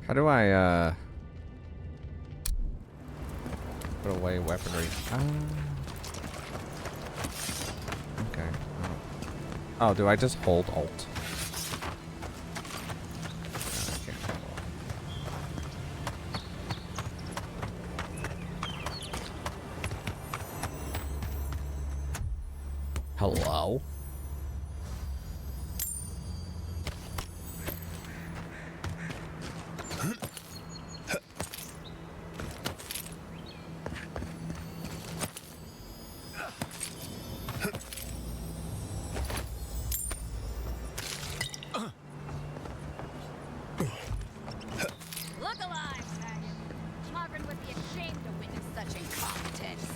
How do I put away weaponry? Okay. Oh, do I just hold Alt? Hello? Look alive, faggot. Margaret would be ashamed to witness such incompetence.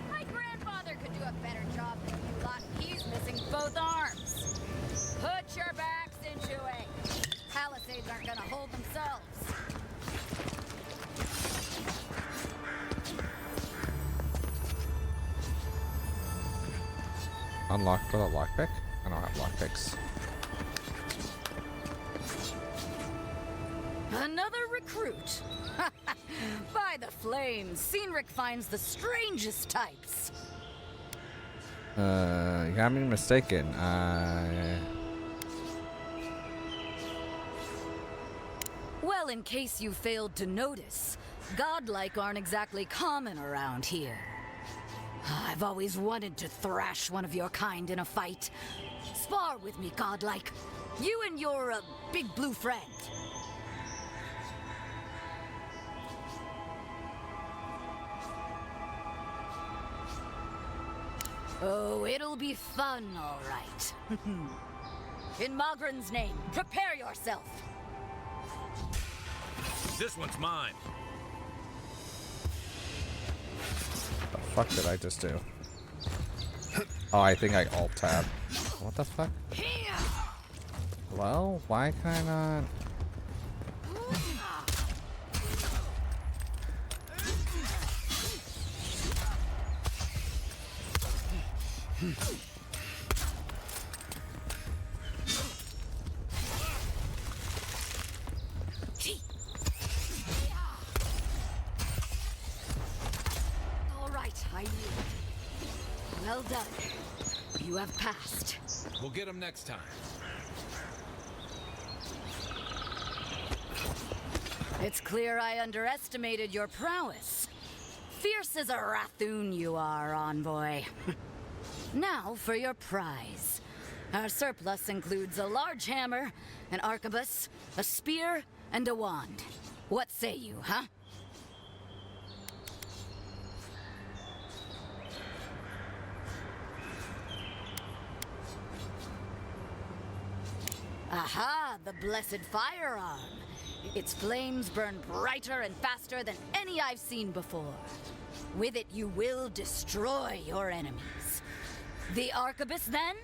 My grandfather could do a better job than you lot. He's missing both arms. Put your backs into it. Palisades aren't gonna hold themselves. Unlocked with a lockpick? I don't have lockpicks. Another recruit. By the flames, Cynric finds the strangest types. You got me mistaken. Well, in case you failed to notice, godlike aren't exactly common around here. I've always wanted to thrash one of your kind in a fight. Spar with me, godlike. You and your, big blue friend. Oh, it'll be fun, all right. In Magran's name, prepare yourself. This one's mine. The fuck did I just do? Oh, I think I alt tab. What the fuck? Well, why can I not? All right, I yield. Well done. You have passed. We'll get him next time. It's clear I underestimated your prowess. Fierce as a Rathoon you are, envoy. Now for your prize. Our surplus includes a large hammer, an arquebus, a spear, and a wand. What say you, huh? Aha, the blessed firearm. Its flames burn brighter and faster than any I've seen before. With it, you will destroy your enemies. The arquebus, then?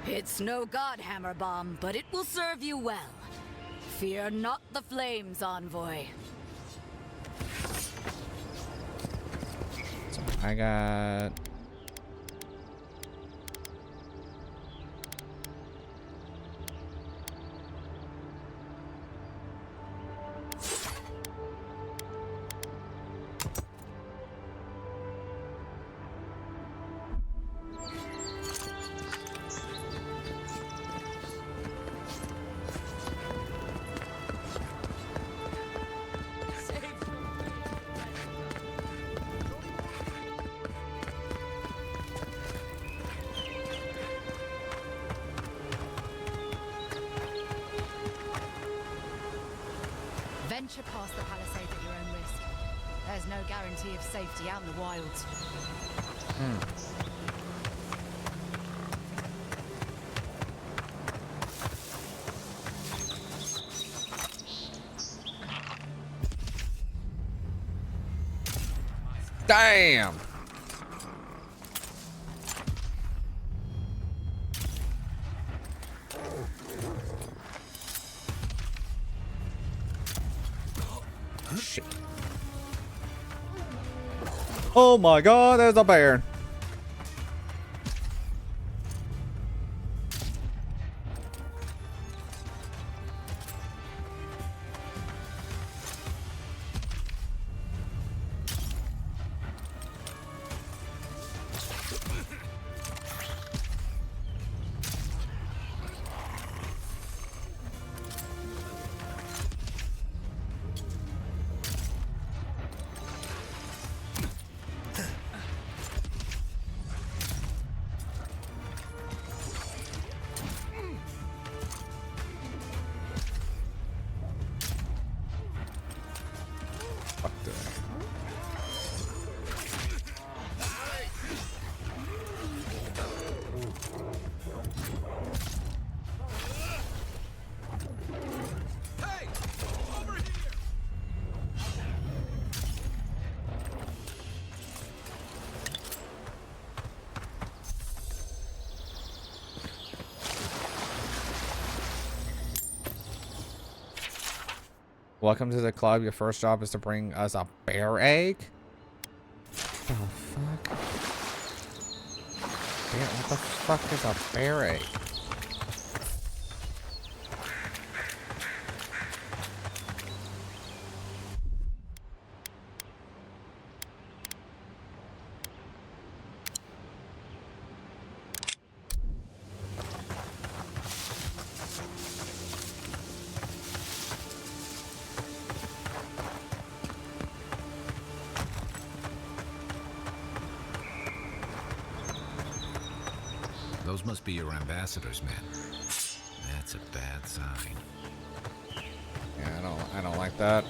It's no godhammer bomb, but it will serve you well. Fear not the flames, envoy. So I got. Venture past the palisade at your own risk. There's no guarantee of safety out in the wilds. Damn! Shit. Oh my god, there's a bear. Welcome to the club. Your first job is to bring us a bear egg? What the fuck? Bear, what the fuck is a bear egg? Those must be your ambassadors, man. That's a bad sign. Yeah, I don't like that.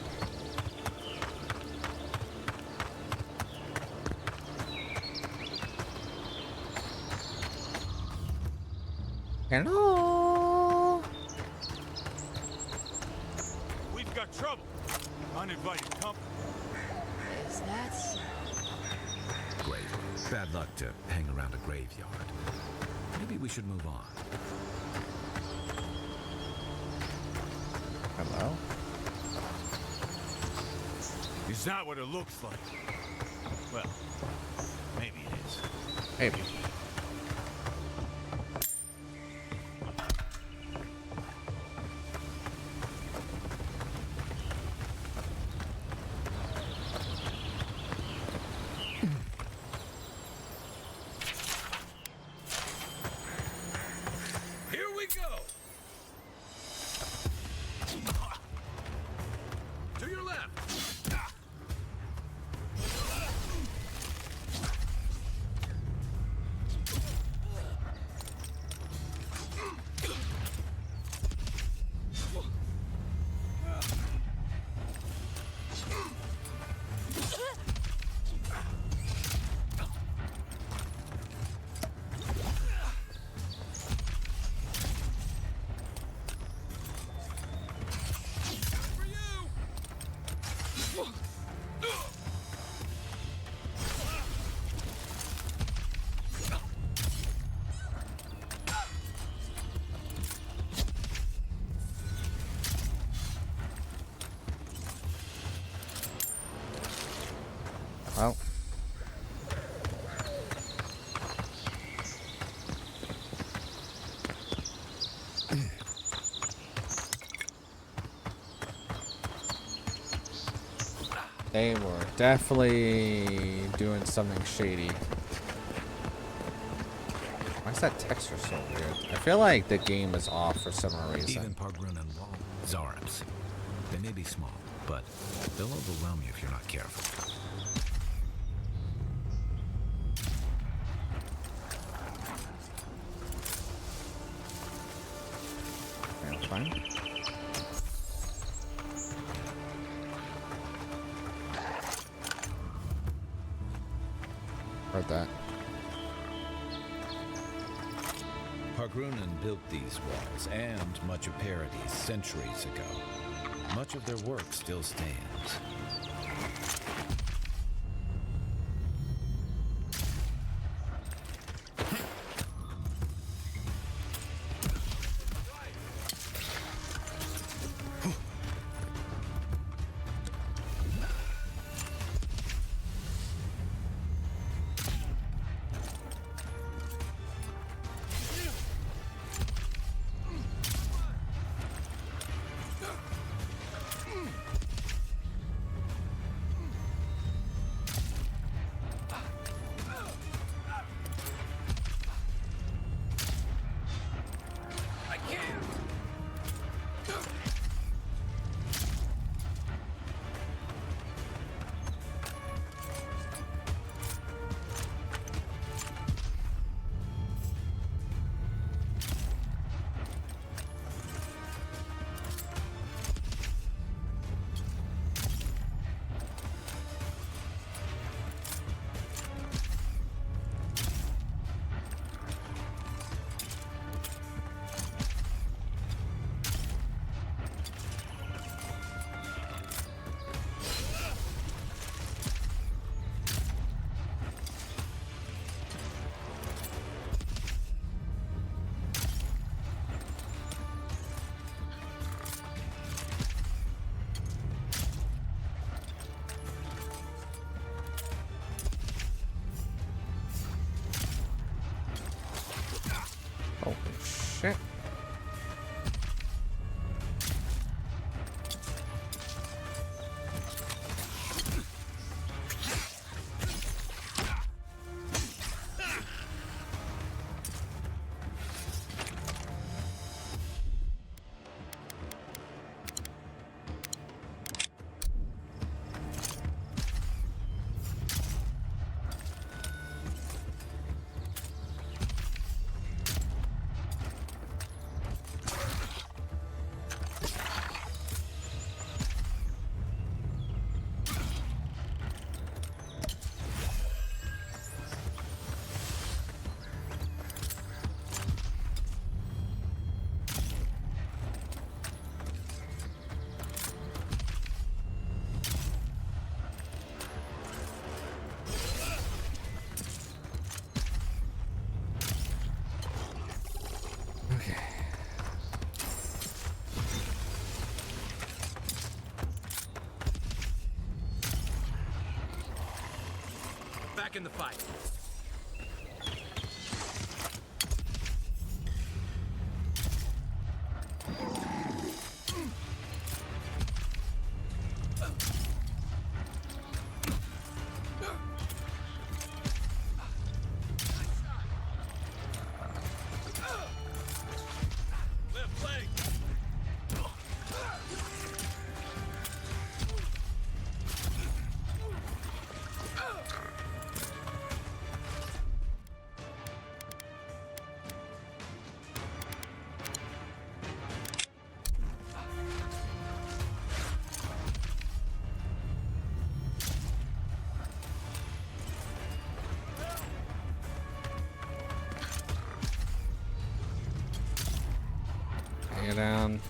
Hello. We've got trouble. Uninvited company. Is that so? Great. Bad luck to hang around a graveyard. Maybe we should move on. Hello? Is that what it looks like? Well, maybe it is. Maybe. Here we go! To your left! Well. They were definitely doing something shady. Why is that texture so weird? I feel like the game is off for some reason. Even Pargrun and Wall. Zarps. They may be small, but they'll overwhelm you if you're not careful. Yeah, that's fine. Heard that. Pargrunan built these walls and much of Paradis centuries ago. Much of their work still stands. shit. Back in the fight. Left leg. Hang it down.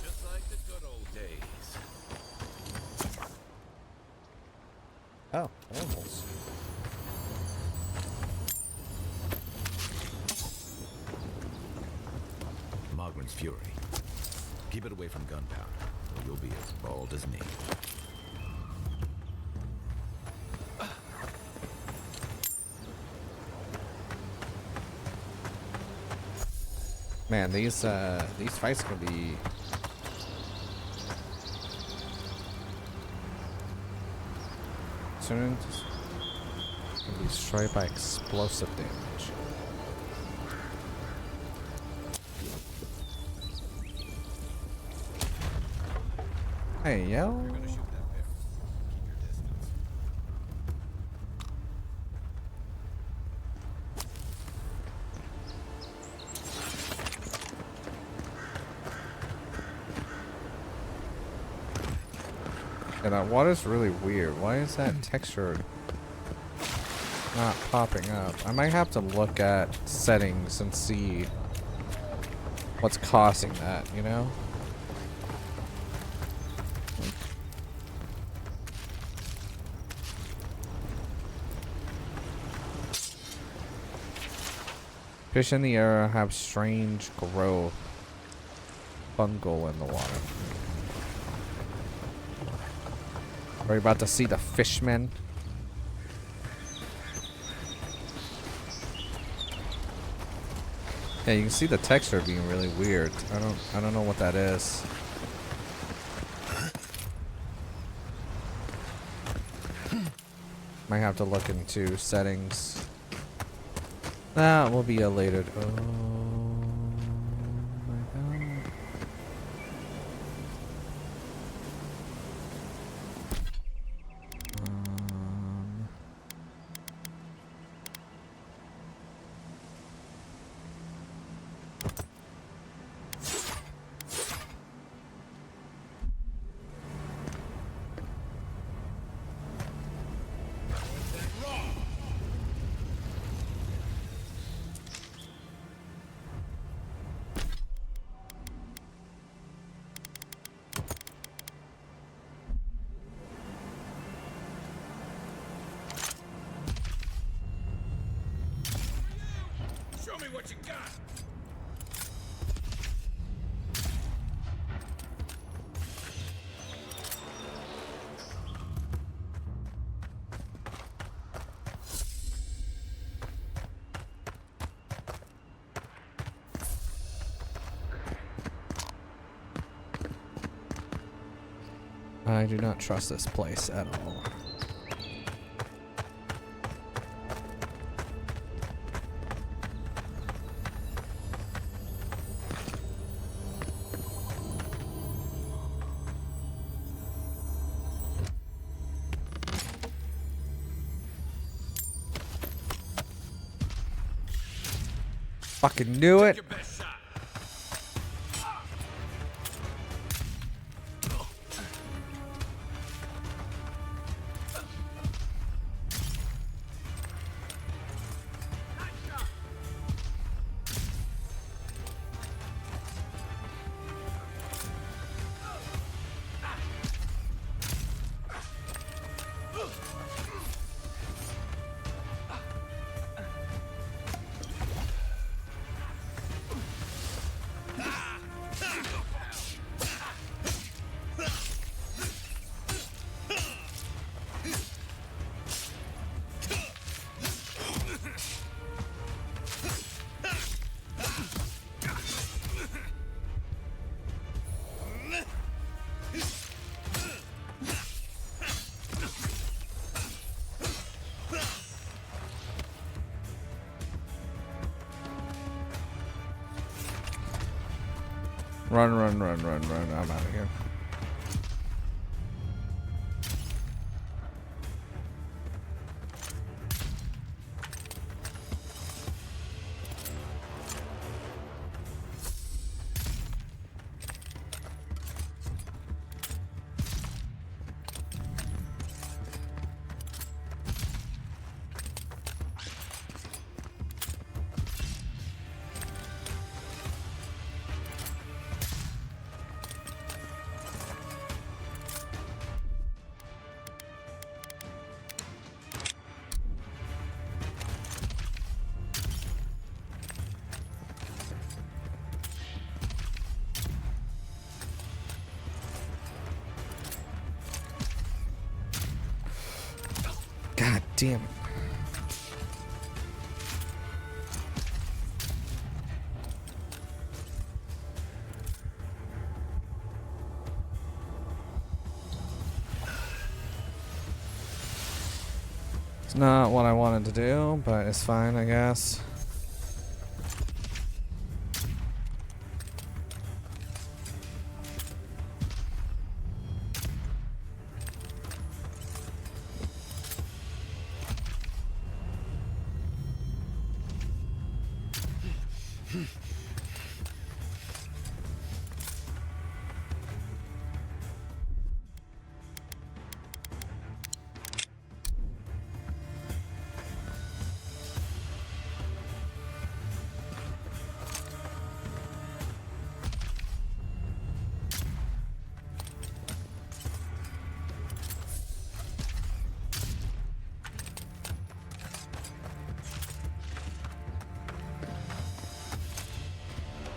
Just like the good old days. Oh, almost. Mogren's Fury. Keep it away from gunpowder, or you'll be as bald as me. Man, these fights can be can be destroyed by explosive damage. Hey, yo. You're gonna shoot that bear. Keep your distance. And that water's really weird. Why is that texture not popping up? I might have to look at settings and see what's causing that, you know? Fish in the air have strange growth. Fungal in the water. Are we about to see the fishmen? Yeah, you can see the texture being really weird. I don't know what that is. Might have to look into settings. That will be a later. Oh my god. me what you got. I do not trust this place at all. Fucking knew it. Your best shot. Run, run, run, run, run. I'm out of here. God damn it. It's not what I wanted to do, but it's fine, I guess.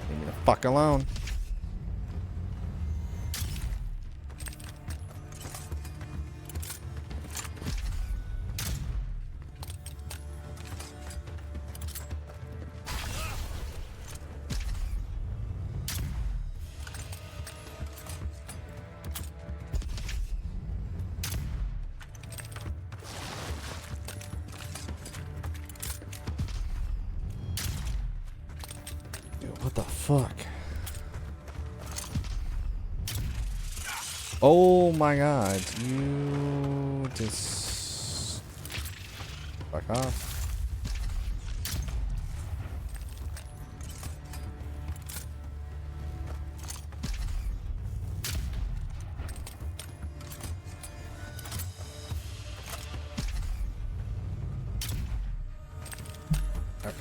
Leave me the fuck alone. What the fuck? Oh my god, you just fuck off. Okay.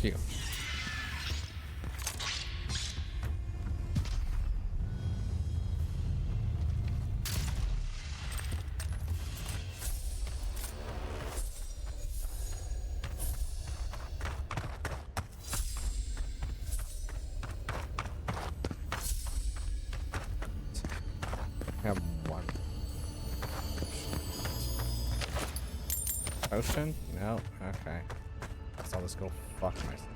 you. I have one. Potion? No? Okay. So I'll just go fuck myself.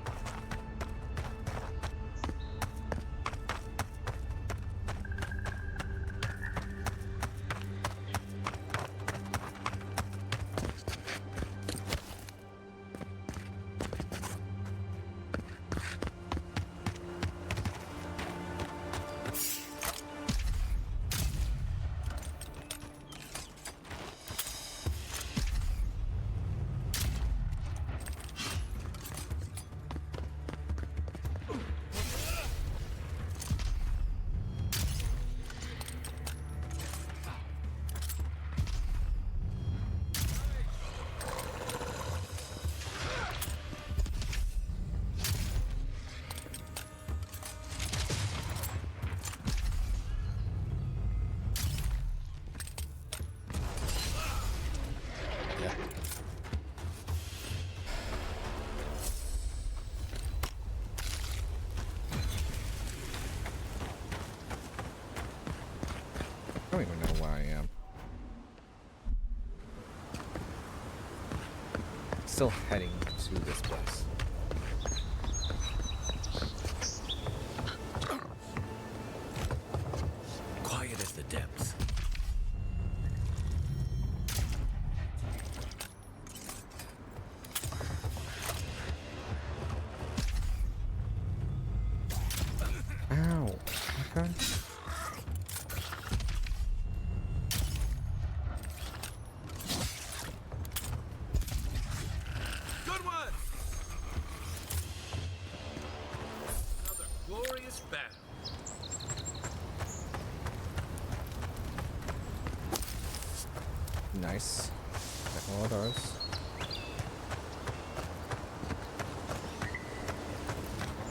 I don't even know where I am. Still heading to this place. Quiet as the depths. Ow. Okay. Good one. Another glorious battle. Nice. Check all of those.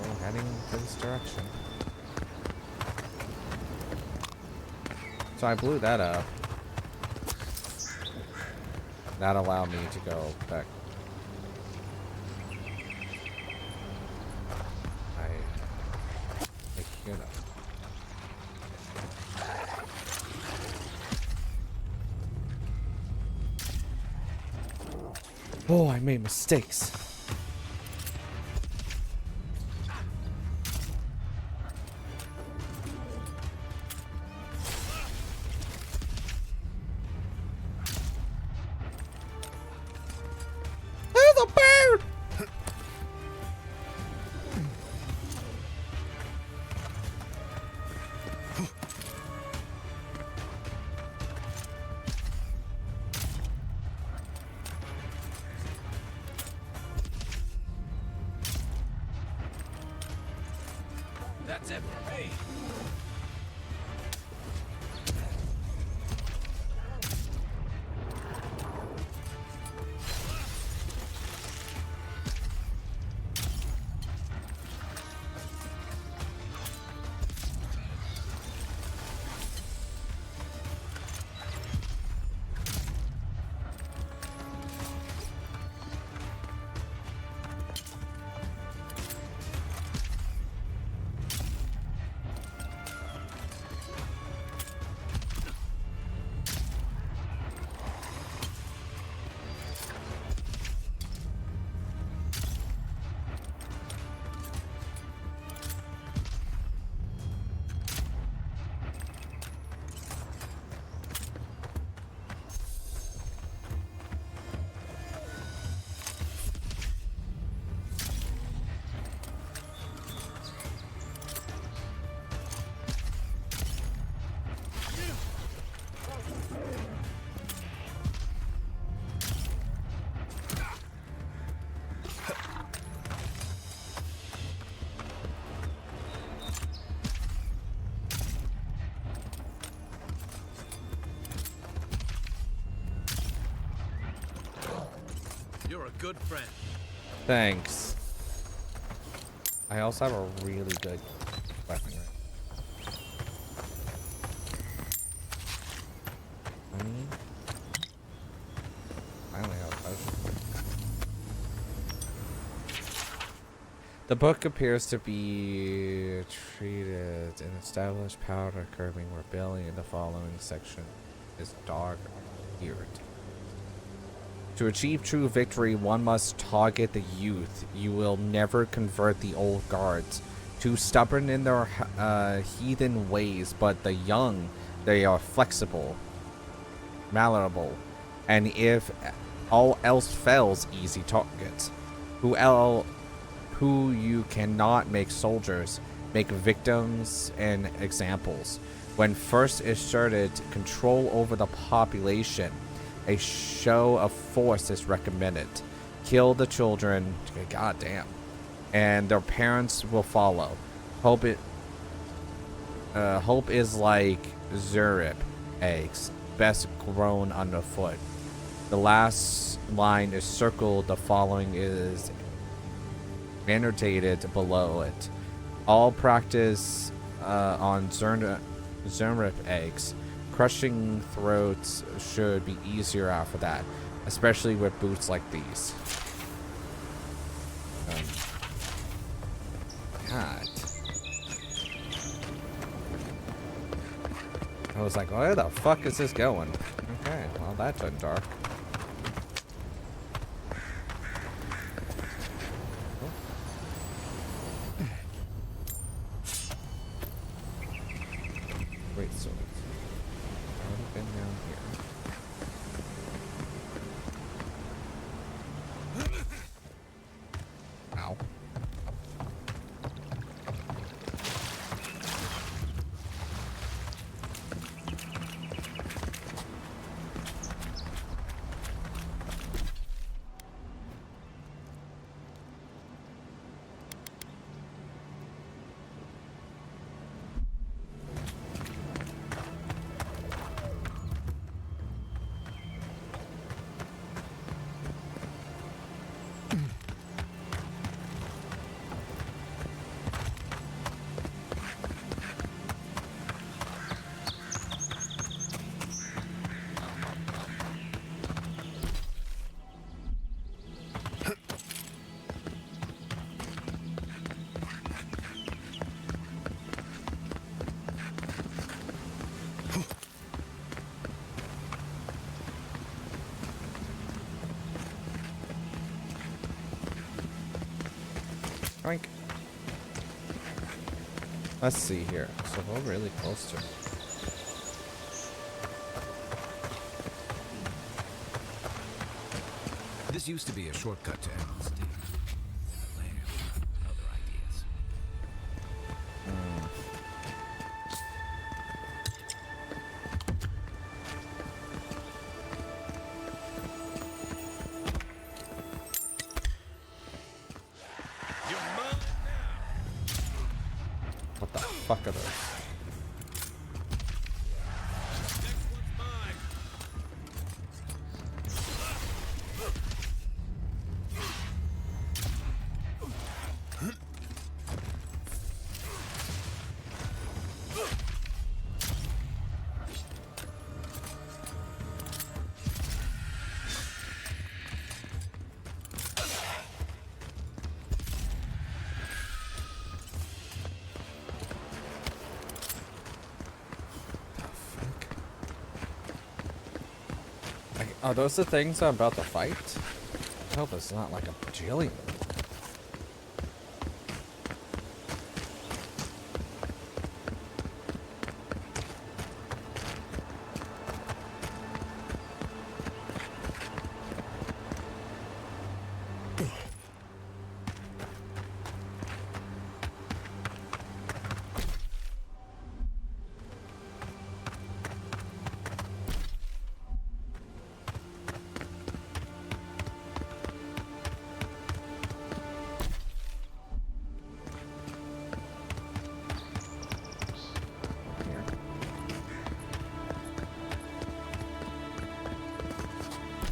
Oh, heading to this direction. So I blew that up. That allowed me to go back. I hear that. Oh, I made mistakes. There's a bird! That's it for me. You're a good friend. Thanks. I also have a really good weapon right. Finally have a potion. The book appears to be treated an established powder curbing rebellion. The following section is dark geared. To achieve true victory, one must target the youth. You will never convert the old guards. Too stubborn in their heathen ways, but the young, they are flexible, malleable, and if all else fails, easy targets. Who you cannot make soldiers, make victims and examples. When first asserted control over the population, a show of force is recommended. Kill the children, goddamn, and their parents will follow. Hope is like Zurip eggs, best grown underfoot. The last line is circled. The following is annotated below it. All practice on Zurip eggs. Crushing throats should be easier after that, especially with boots like these. God. I was like, where the fuck is this going? Okay, well that turned dark. Wait, so I've already been down here. Ow. Oink. Let's see here. So we're really close to it. This used to be a shortcut to Emerald's Deep. Other ideas. What the fuck are those? Are those the things I'm about to fight? I hope it's not like a bajillion.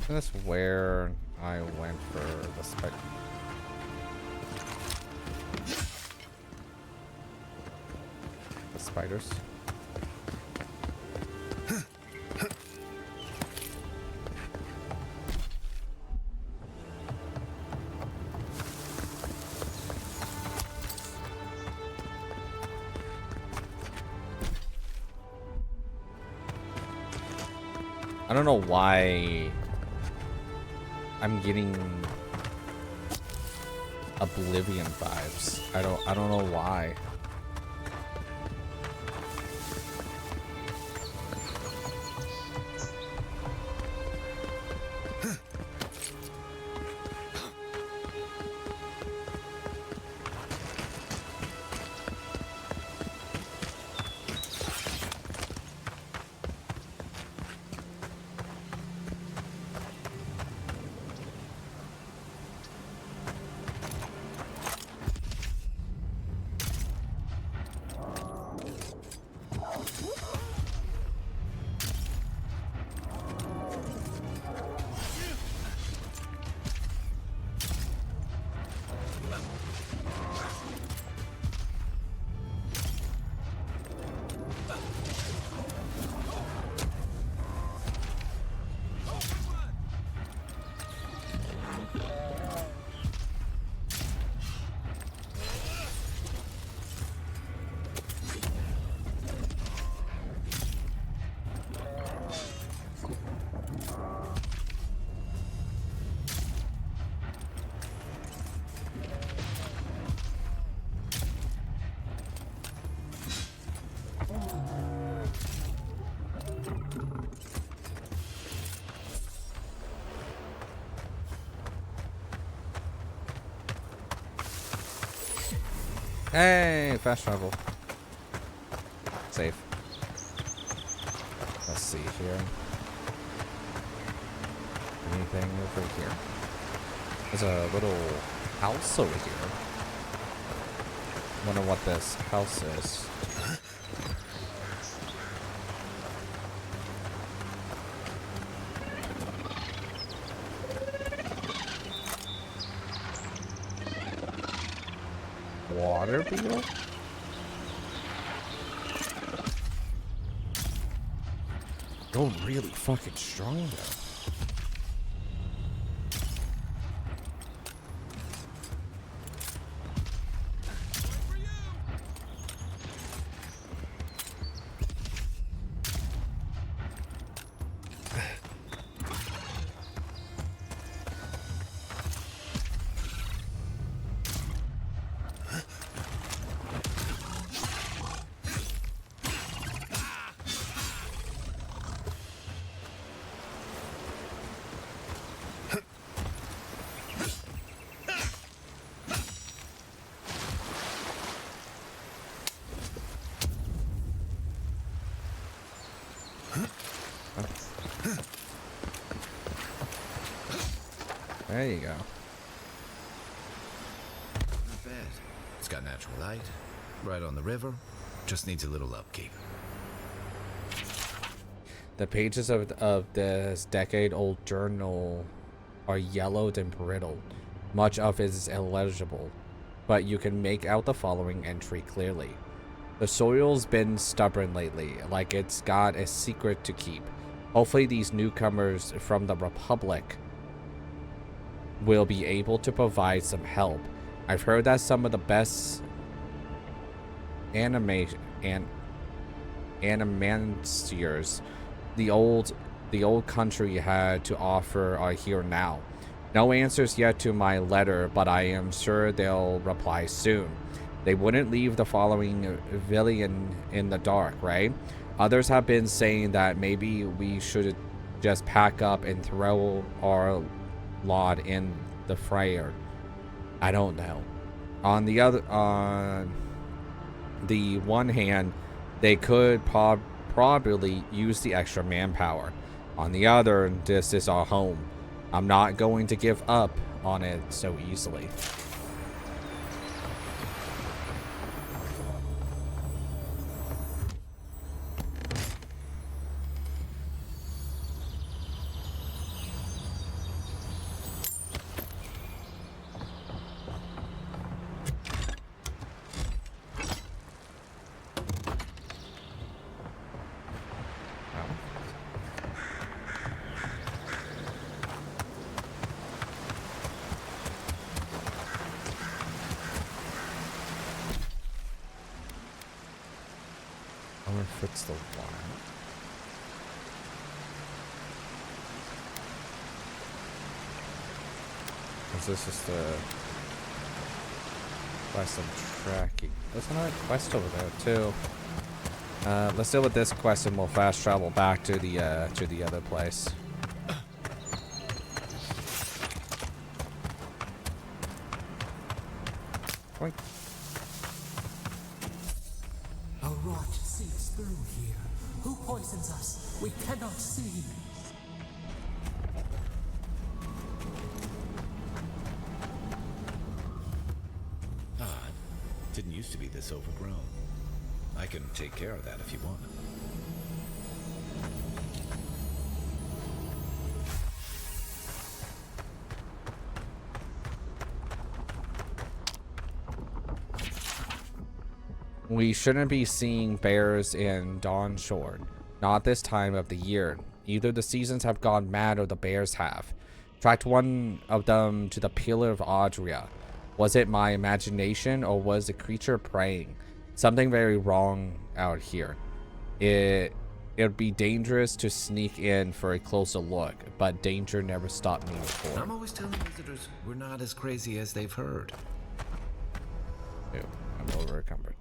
That's where I went for the spec. Spiders. I don't know why I'm getting Oblivion vibes. I don't know why. Hey, fast travel. Safe. Let's see here. Anything over here? There's a little house over here. Wonder what this house is. Water beetle? Go really fucking strong though. There you go. Not bad. It's got natural light, right on the river. Just needs a little upkeep. The pages of this decade-old journal are yellowed and brittle. Much of it is illegible, but you can make out the following entry clearly. The soil's been stubborn lately, like it's got a secret to keep. Hopefully these newcomers from the Republic will be able to provide some help. I've heard that some of the best animanciers the old country had to offer are here now. No answers yet to my letter, but I am sure they'll reply soon. They wouldn't leave the following villain in the dark, right? Others have been saying that maybe we should just pack up and throw our lot in the fire. I don't know. On the one hand, they could probably use the extra manpower. On the other, this is our home. I'm not going to give up on it so easily. if it's the one. Is this just the quest I'm tracking? There's another quest over there too. Let's deal with this quest and we'll fast travel back to the other place. Boink. A rot seeps through here. Who poisons us? We cannot see. Odd. Didn't used to be this overgrown. I can take care of that if you want. We shouldn't be seeing bears in Dawn Shore. Not this time of the year. Either the seasons have gone mad or the bears have. Tracked one of them to the Pillar of Adria. Was it my imagination or was the creature praying? Something very wrong out here. It'd be dangerous to sneak in for a closer look, but danger never stopped me before. I'm always telling visitors we're not as crazy as they've heard. Ew, I'm over encumbered.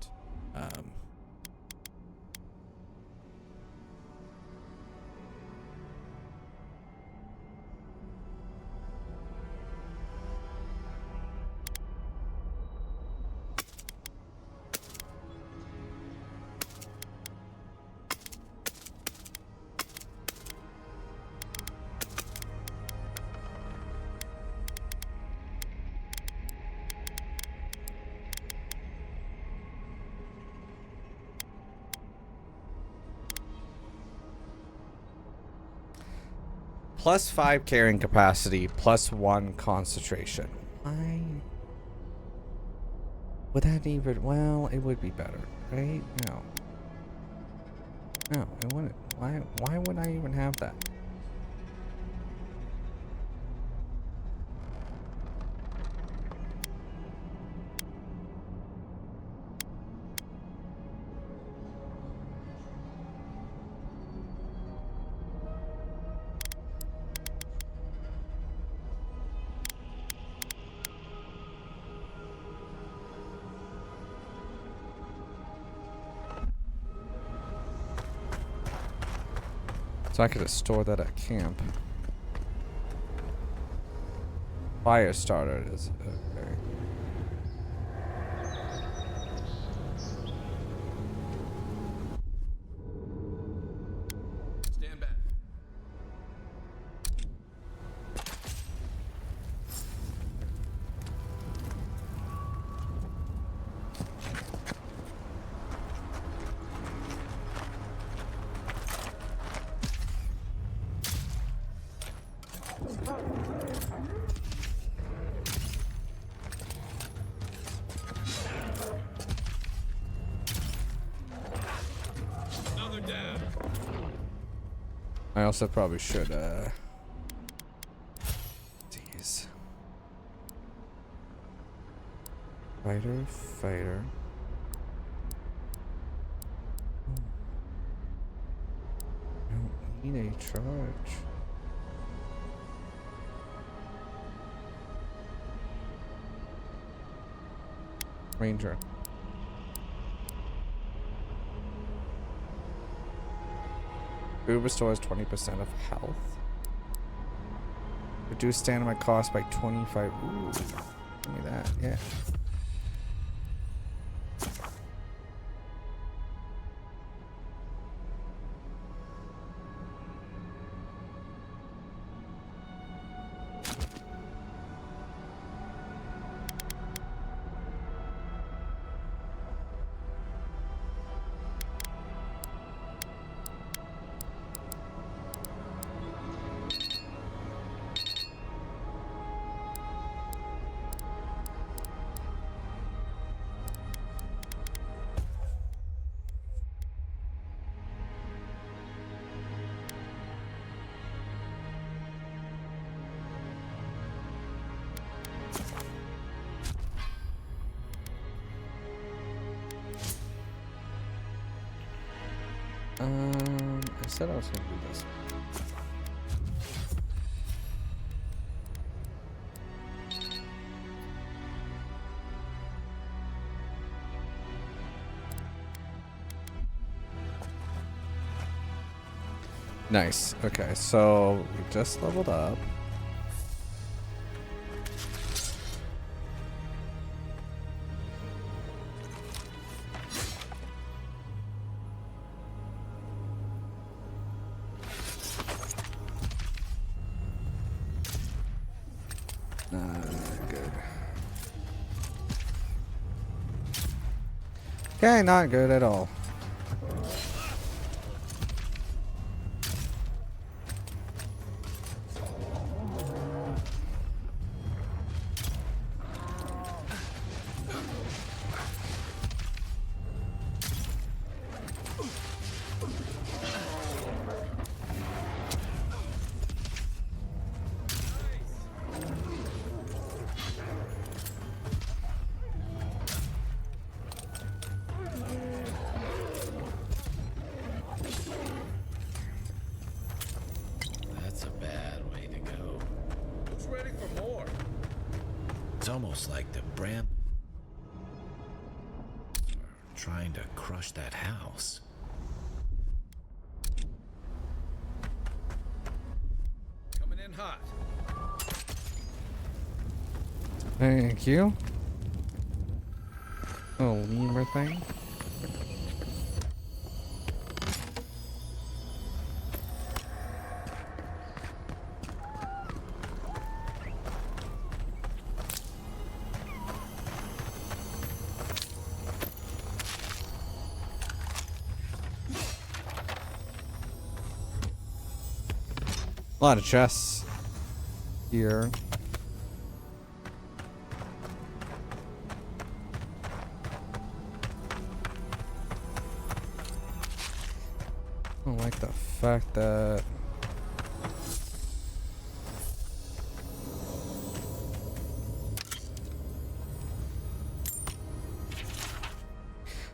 +5 carrying capacity, +1 concentration. Why would that even? Well, it would be better, right? No, it wouldn't. Why would I even have that? So I could just store that at camp. Fire starter is okay. Stand back. Another down. I also probably should Jeez. Fighter. I don't need a charge. Ranger. Food restores 20% of health. Reduce stamina cost by 25. Ooh, give me that. Yeah. said I was gonna do this. Nice. Okay, so we just leveled up. Good. Okay, not good at all. That's a bad way to go. Who's ready for more? It's almost like the brand are trying to crush that house. Coming in hot. Thank you. Oh, lemur thing. A lot of chests here. I don't like the fact that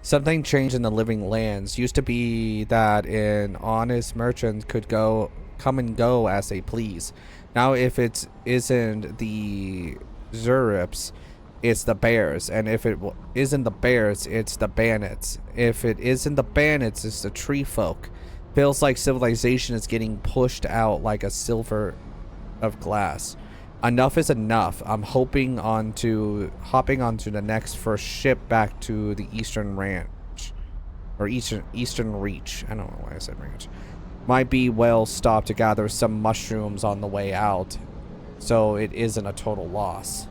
something changed in the living lands. Used to be that an honest merchant could come and go as they please. Now if it isn't the Zurips, it's the bears, and if it isn't the bears, it's the bandits. If it isn't the bandits, it's the tree folk. Feels like civilization is getting pushed out like a silver of glass. Enough is enough. I'm hopping onto the next first ship back to the Eastern Ranch, or Eastern Reach. I don't know why I said ranch. Might be well stopped to gather some mushrooms on the way out, so it isn't a total loss.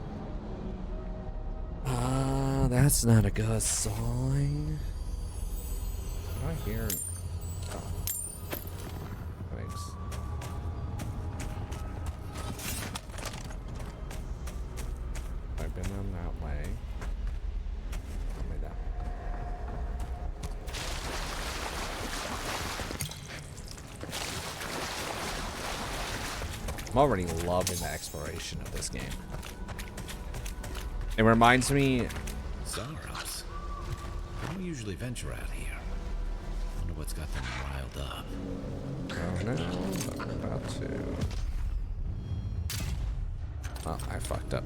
That's not a good sign. I hear. Oh. Thanks. I've been on that way. Tell me that. I'm already loving the exploration of this game. It reminds me. Zaros. They don't usually venture out here. Wonder what's got them riled up. Oh no, I'm about to. Oh, I fucked up.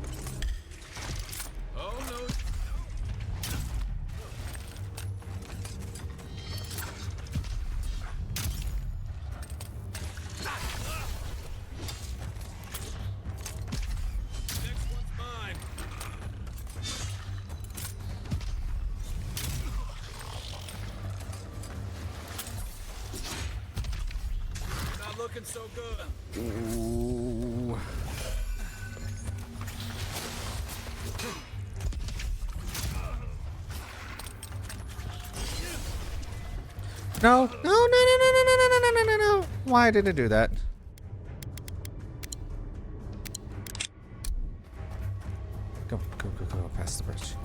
Oh no. Next one's mine. Not looking so good. Ooh. No, no, no, no, no, no, no, no, no, no, no. Why did it do that? Go, go, go, go, past the bridge.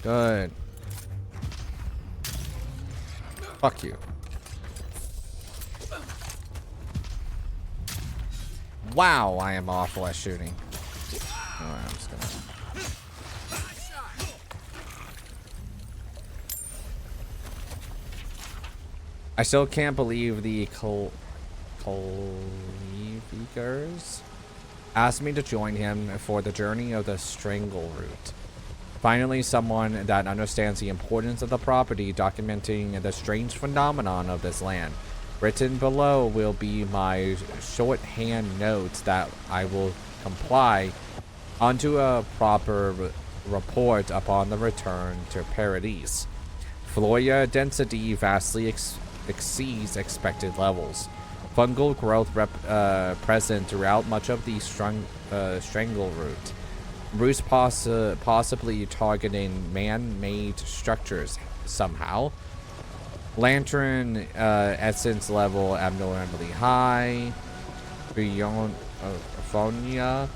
Good. Fuck you. Wow, I am awful at shooting. Alright, I'm just gonna... I still can't believe the Colleaguers asked me to join him for the journey of the Strangle Route. Finally, someone that understands the importance of the property, documenting the strange phenomenon of this land. Written below will be my shorthand notes that I will compile onto a proper report upon the return to Paradise. Flora density vastly exceeds expected levels. Fungal growth present throughout much of the Strangle Route. Roots possibly targeting man-made structures somehow. Lantern essence level abnormally high. Beyond Phonia,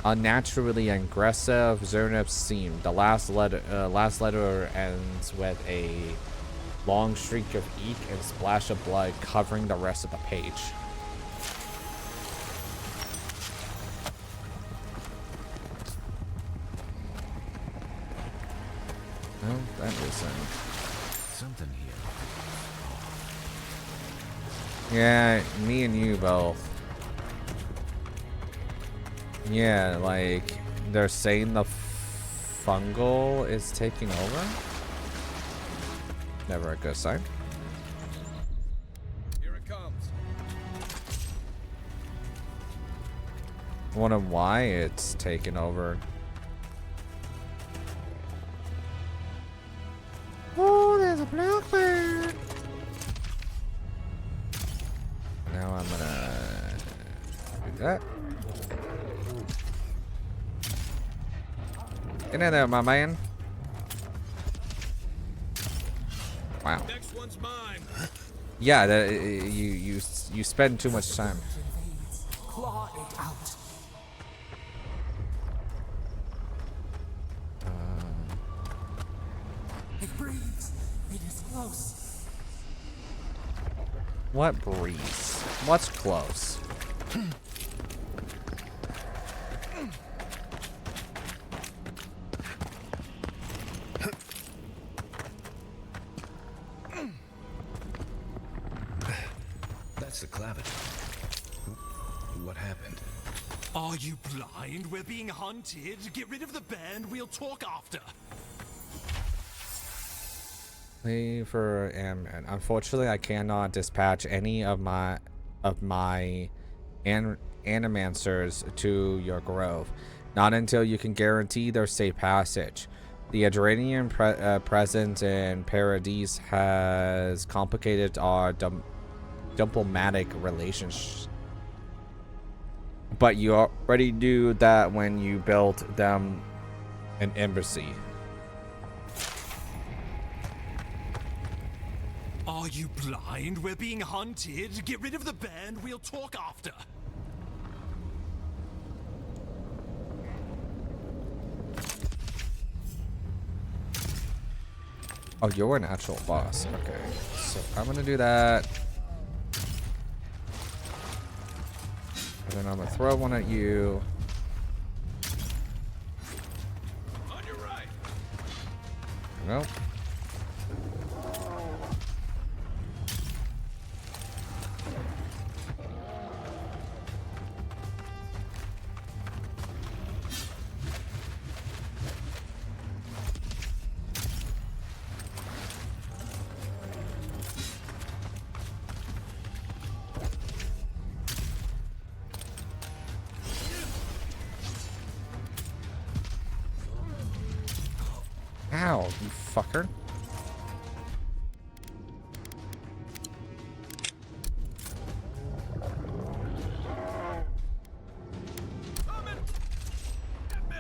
unnaturally aggressive. Zernip seam. The last letter ends with a long streak of ink and splash of blood covering the rest of the page. Oh, that isn't Something here. Yeah, me and you both. Yeah, like they're saying the fungal is taking over. Never a good sign. Here it comes. I wonder why it's taking over. Oh, there's a blackbird. Now I'm gonna do that. Get in there, my man. Wow. Next one's mine. Yeah, you spend too much time. Claw it out. It breathes. It is close. What breeze? What's close? That's the clavicle. What happened? Are you blind? We're being hunted. Get rid of the band. We'll talk after. For unfortunately, I cannot dispatch any of my animancers to your grove, not until you can guarantee their safe passage. The Adranian presence in Paradise has complicated our diplomatic relations, but you already knew that when you built them an embassy. Are you blind? We're being hunted. Get rid of the band. We'll talk after. Oh, you're an actual boss. Okay, so I'm gonna do that. And then I'm gonna throw one at you. On your right. Nope. Ow, you fucker. Coming. Get me.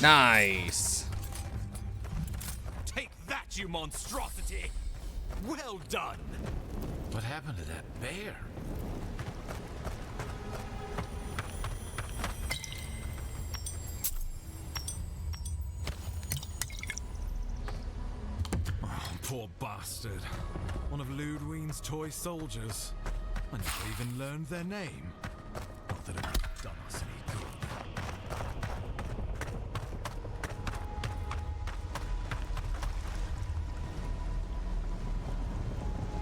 Nice. Take that, you monstrosity! Well done! What happened to that bear? Oh, poor bastard. One of Ludwine's toy soldiers. I never even learned their name. Not that it would have done us any good.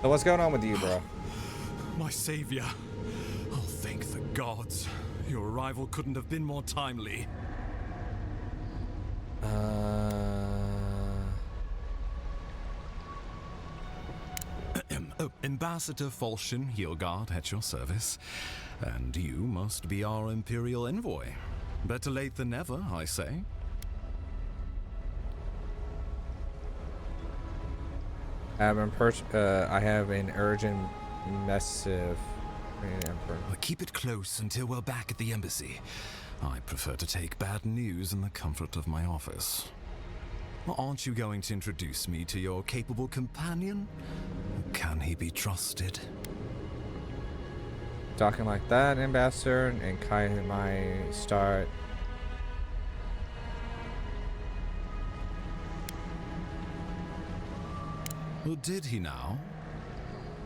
So what's going on with you, bro? My savior. Oh, thank the gods. Your arrival couldn't have been more timely. Ambassador Falchion Heelguard at your service. And you must be our Imperial envoy. Better late than never, I say. I have an urgent missive. Emperor. Well, keep it close until we're back at the embassy. I prefer to take bad news in the comfort of my office. Well, aren't you going to introduce me to your capable companion? Can he be trusted? Talking like that, Ambassador, and Kai might start. Well, did he now?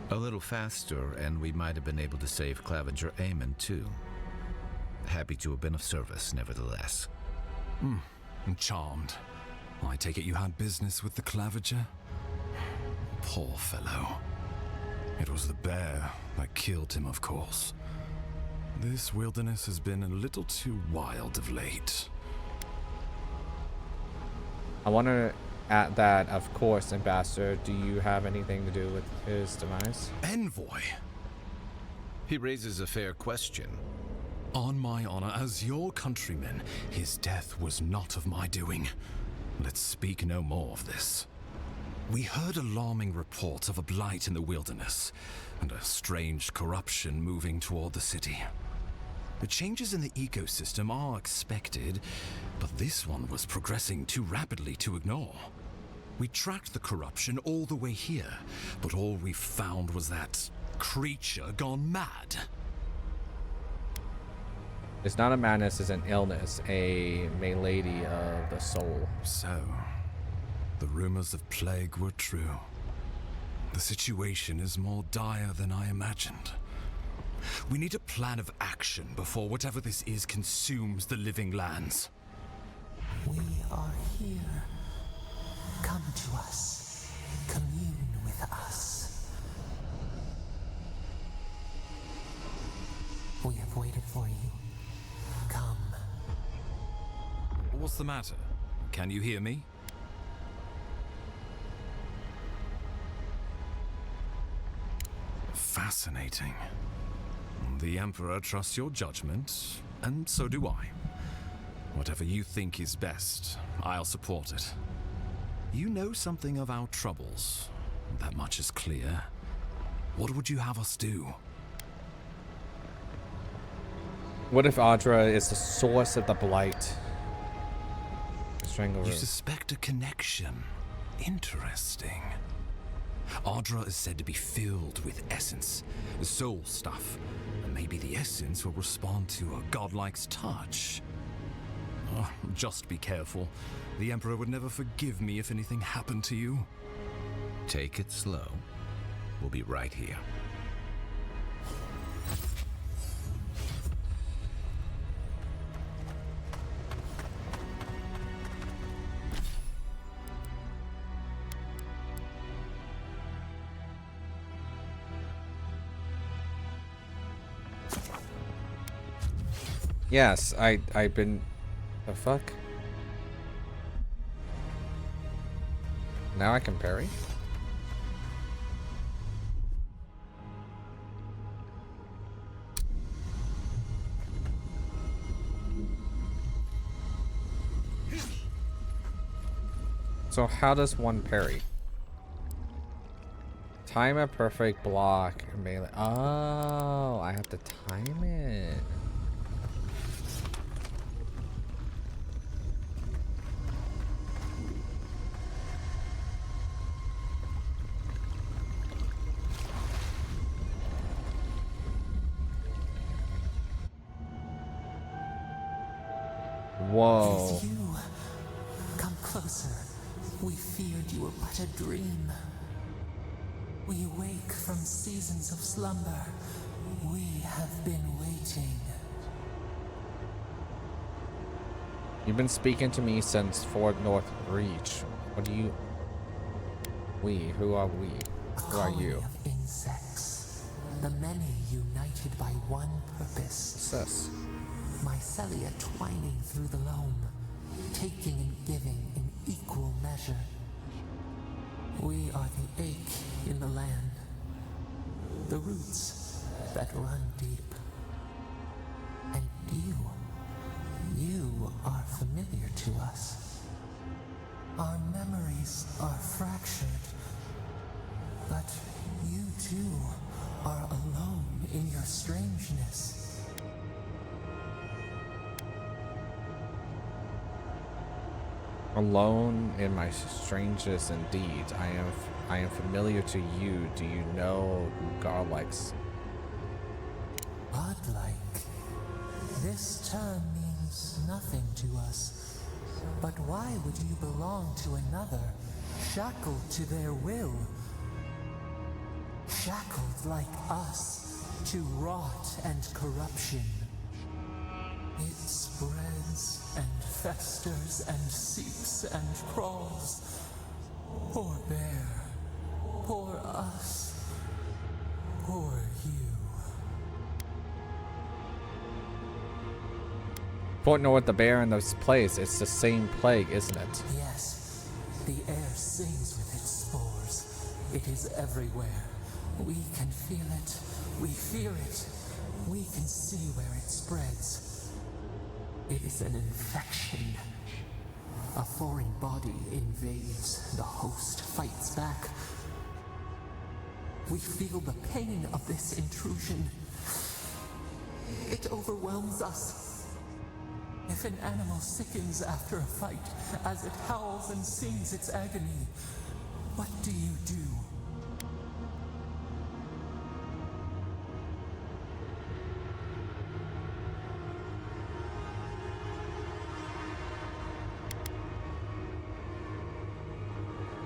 A little faster, and we might have been able to save Clavenger Aemon, too. Happy to have been of service, nevertheless. I'm charmed. I take it you had business with the Clavenger? Poor fellow. It was the bear that killed him, of course. This wilderness has been a little too wild of late. I want to add that, of course, Ambassador. Do you have anything to do with his demise? Envoy? He raises a fair question. On my honor as your countryman, his death was not of my doing. Let's speak no more of this. We heard alarming reports of a blight in the wilderness, and a strange corruption moving toward the city. The changes in the ecosystem are expected, but this one was progressing too rapidly to ignore. We tracked the corruption all the way here, but all we found was that creature gone mad. It's not a madness, it's an illness, a malady of the soul. So, the rumors of plague were true. The situation is more dire than I imagined. We need a plan of action before whatever this is consumes the living lands. We are here. Come to us. Commune with us. We have waited for you. Come. What's the matter? Can you hear me? Fascinating. The Emperor trusts your judgment, and so do I. Whatever you think is best, I'll support it. You know something of our troubles. That much is clear. What would you have us do? What if Audra is the source of the blight? Strangle You root. suspect a connection. Interesting. Audra is said to be filled with essence, soul stuff, and maybe the essence will respond to a godlike's touch. Oh, just be careful. The Emperor would never forgive me if anything happened to you. Take it slow. We'll be right here. Yes, I've been. The fuck? Now I can parry? So how does one parry? Time a perfect block and melee. Oh, I have to time it. Whoa. It is you. Come closer. We feared you were but a dream. We wake from seasons of slumber. We have been waiting. You've been speaking to me since Fort North Reach. What do you... We? Who are we? Who are you? Of insects. The many united by one purpose. What's this? Mycelia twining through the loam, taking and giving in equal measure. We are the ache in the land, the roots that run deep. And you are familiar to us. Our memories are fractured, but you too are alone in your strangeness. Alone in my strangeness indeed. I am familiar to you. Do you know who God likes? Godlike. This term means nothing to us. But why would you belong to another, shackled to their will? Shackled like us to rot and corruption. It spreads and festers and seeps and crawls. Poor bear. Poor us. Poor you. Fort North, the bear in this place. It's the same plague, isn't it? Yes. The air sings with its spores. It is everywhere. We can feel it. We fear it. We can see where it spreads. It is an infection. A foreign body invades. The host fights back. We feel the pain of this intrusion. It overwhelms us. If an animal sickens after a fight, as it howls and sings its agony, what do you do?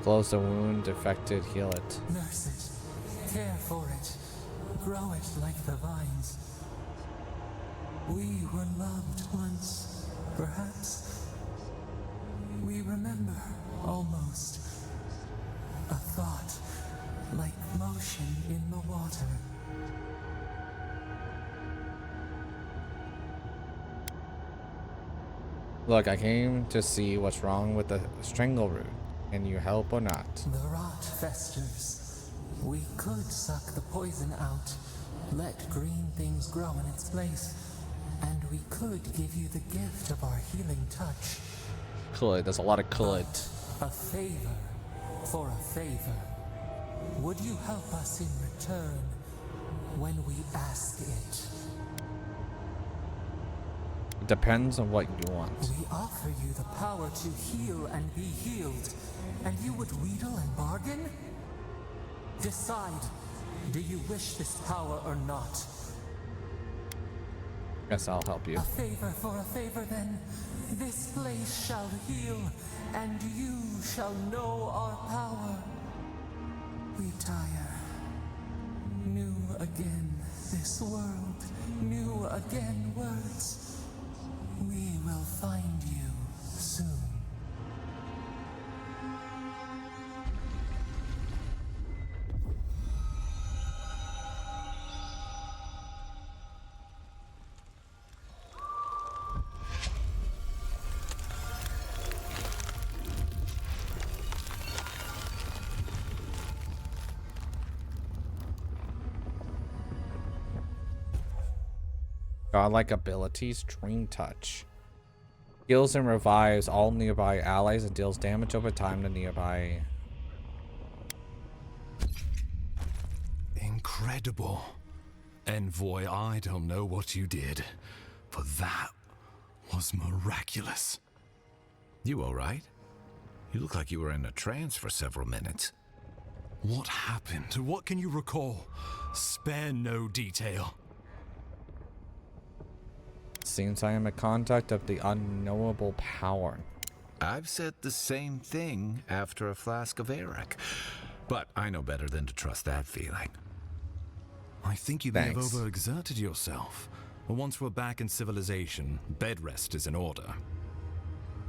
Close the wound, affected, heal it. Nurse it, care for it, grow it like the vines. We were loved once, perhaps. We remember, almost. A thought, like motion in the water. Look, I came to see what's wrong with the strangle root. Can you help or not? The rot festers. We could suck the poison out, let green things grow in its place, and we could give you the gift of our healing touch. Could. There's a lot of could. A favor for a favor. Would you help us in return when we ask it? It depends on what you want. We offer you the power to heal and be healed, and you would wheedle and bargain? Decide. Do you wish this power or not? Guess I'll help you. A favor for a favor then. This place shall heal, and you shall know our power. We tire. New again this world, new again words. We will find you soon. Godlike abilities, Dream Touch. Heals and revives all nearby allies and deals damage over time to nearby. Incredible. Envoy, I don't know what you did, but that was miraculous. You all right? You look like you were in a trance for several minutes. What happened? What can you recall? Spare no detail. seems I am a conduct of the unknowable power. I've said the same thing after a flask of Eric, but I know better than to trust that feeling. I think you may have Thanks. overexerted yourself. Once we're back in civilization, bed rest is in order.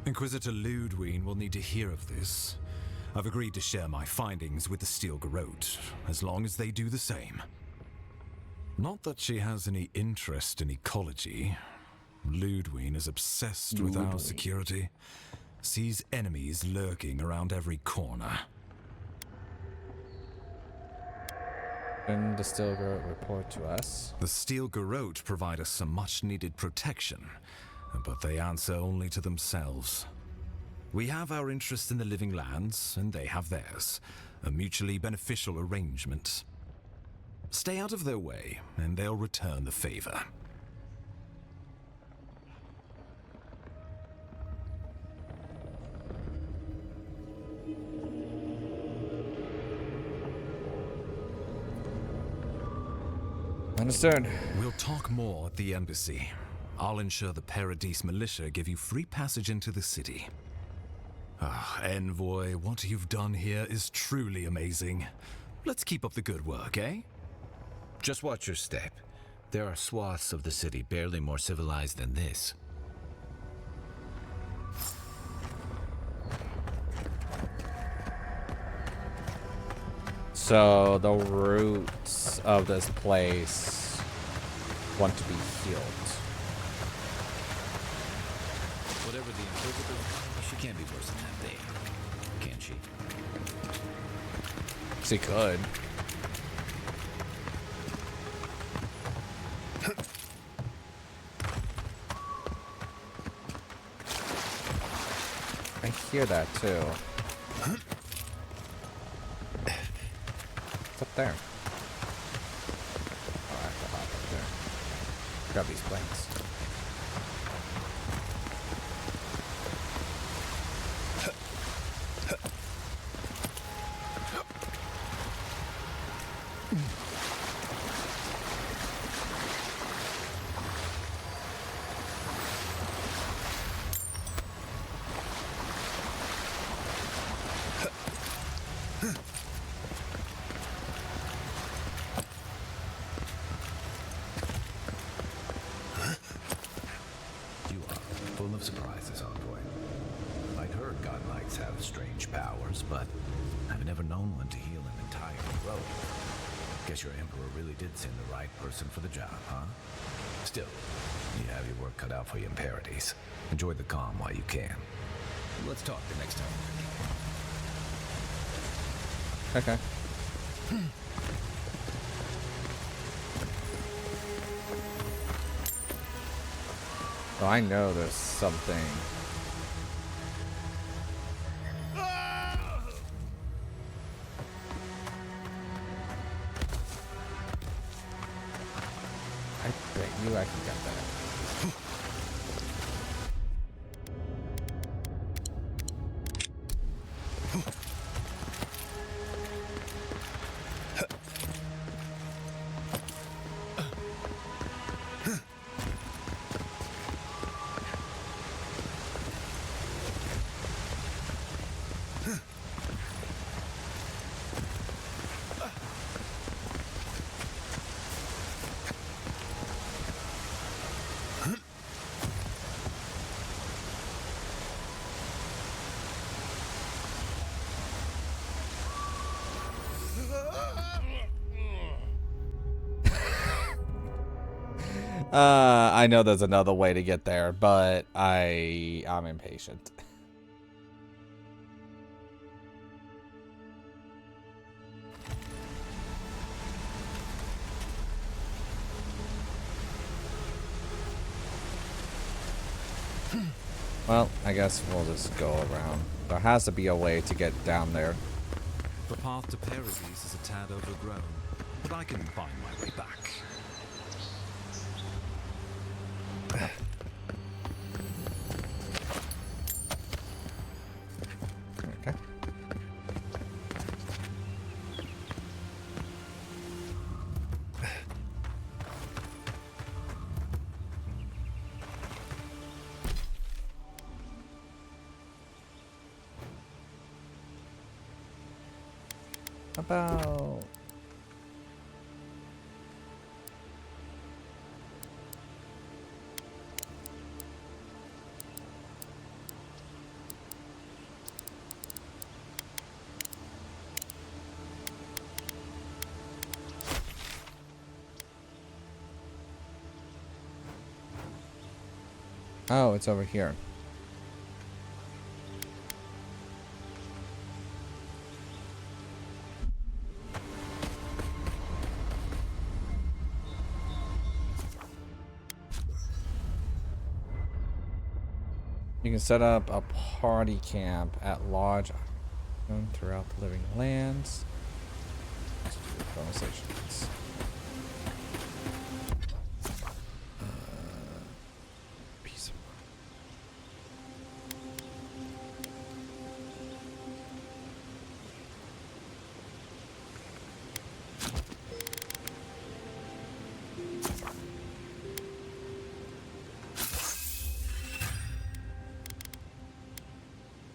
Inquisitor Ludwig will need to hear of this. I've agreed to share my findings with the Steel Garrote, as long as they do the same. Not that she has any interest in ecology. Ludwig is obsessed with our security. Sees enemies lurking around every corner. And the Steel Garrote report to us. The Steel Garrote provide us some much-needed protection, but they answer only to themselves. We have our interest in the living lands, and they have theirs. A mutually beneficial arrangement. Stay out of their way, and they'll return the favor. Understood. We'll talk more at the embassy. I'll ensure the Paradise militia give you free passage into the city. Ah, Envoy, what you've done here is truly amazing. Let's keep up the good work, eh? Just watch your step. There are swaths of the city barely more civilized than this. So the roots of this place want to be healed. Whatever the Inquisitor, she can't be worse than that thing, can she? She could. I hear that too. What's up there? Oh, I have to hop up there. Grab these planks. Full of surprises, Envoy. I'd heard God Knights have strange powers, but I've never known one to heal an entire road. Guess your Emperor really did send the right person for the job, huh? Still, you have your work cut out for you in Paradise. Enjoy the calm while you can. Let's talk the next time. Okay. Oh, I know there's something. I bet you I can get that. I know there's another way to get there, but I'm impatient. Well, I guess we'll just go around. There has to be a way to get down there. The path to Paradise is a tad overgrown, but I can find my way back. Okay. About... Oh, it's over here. You can set up a party camp at lodge throughout the living lands. Let's do the conversations. Peace of mind.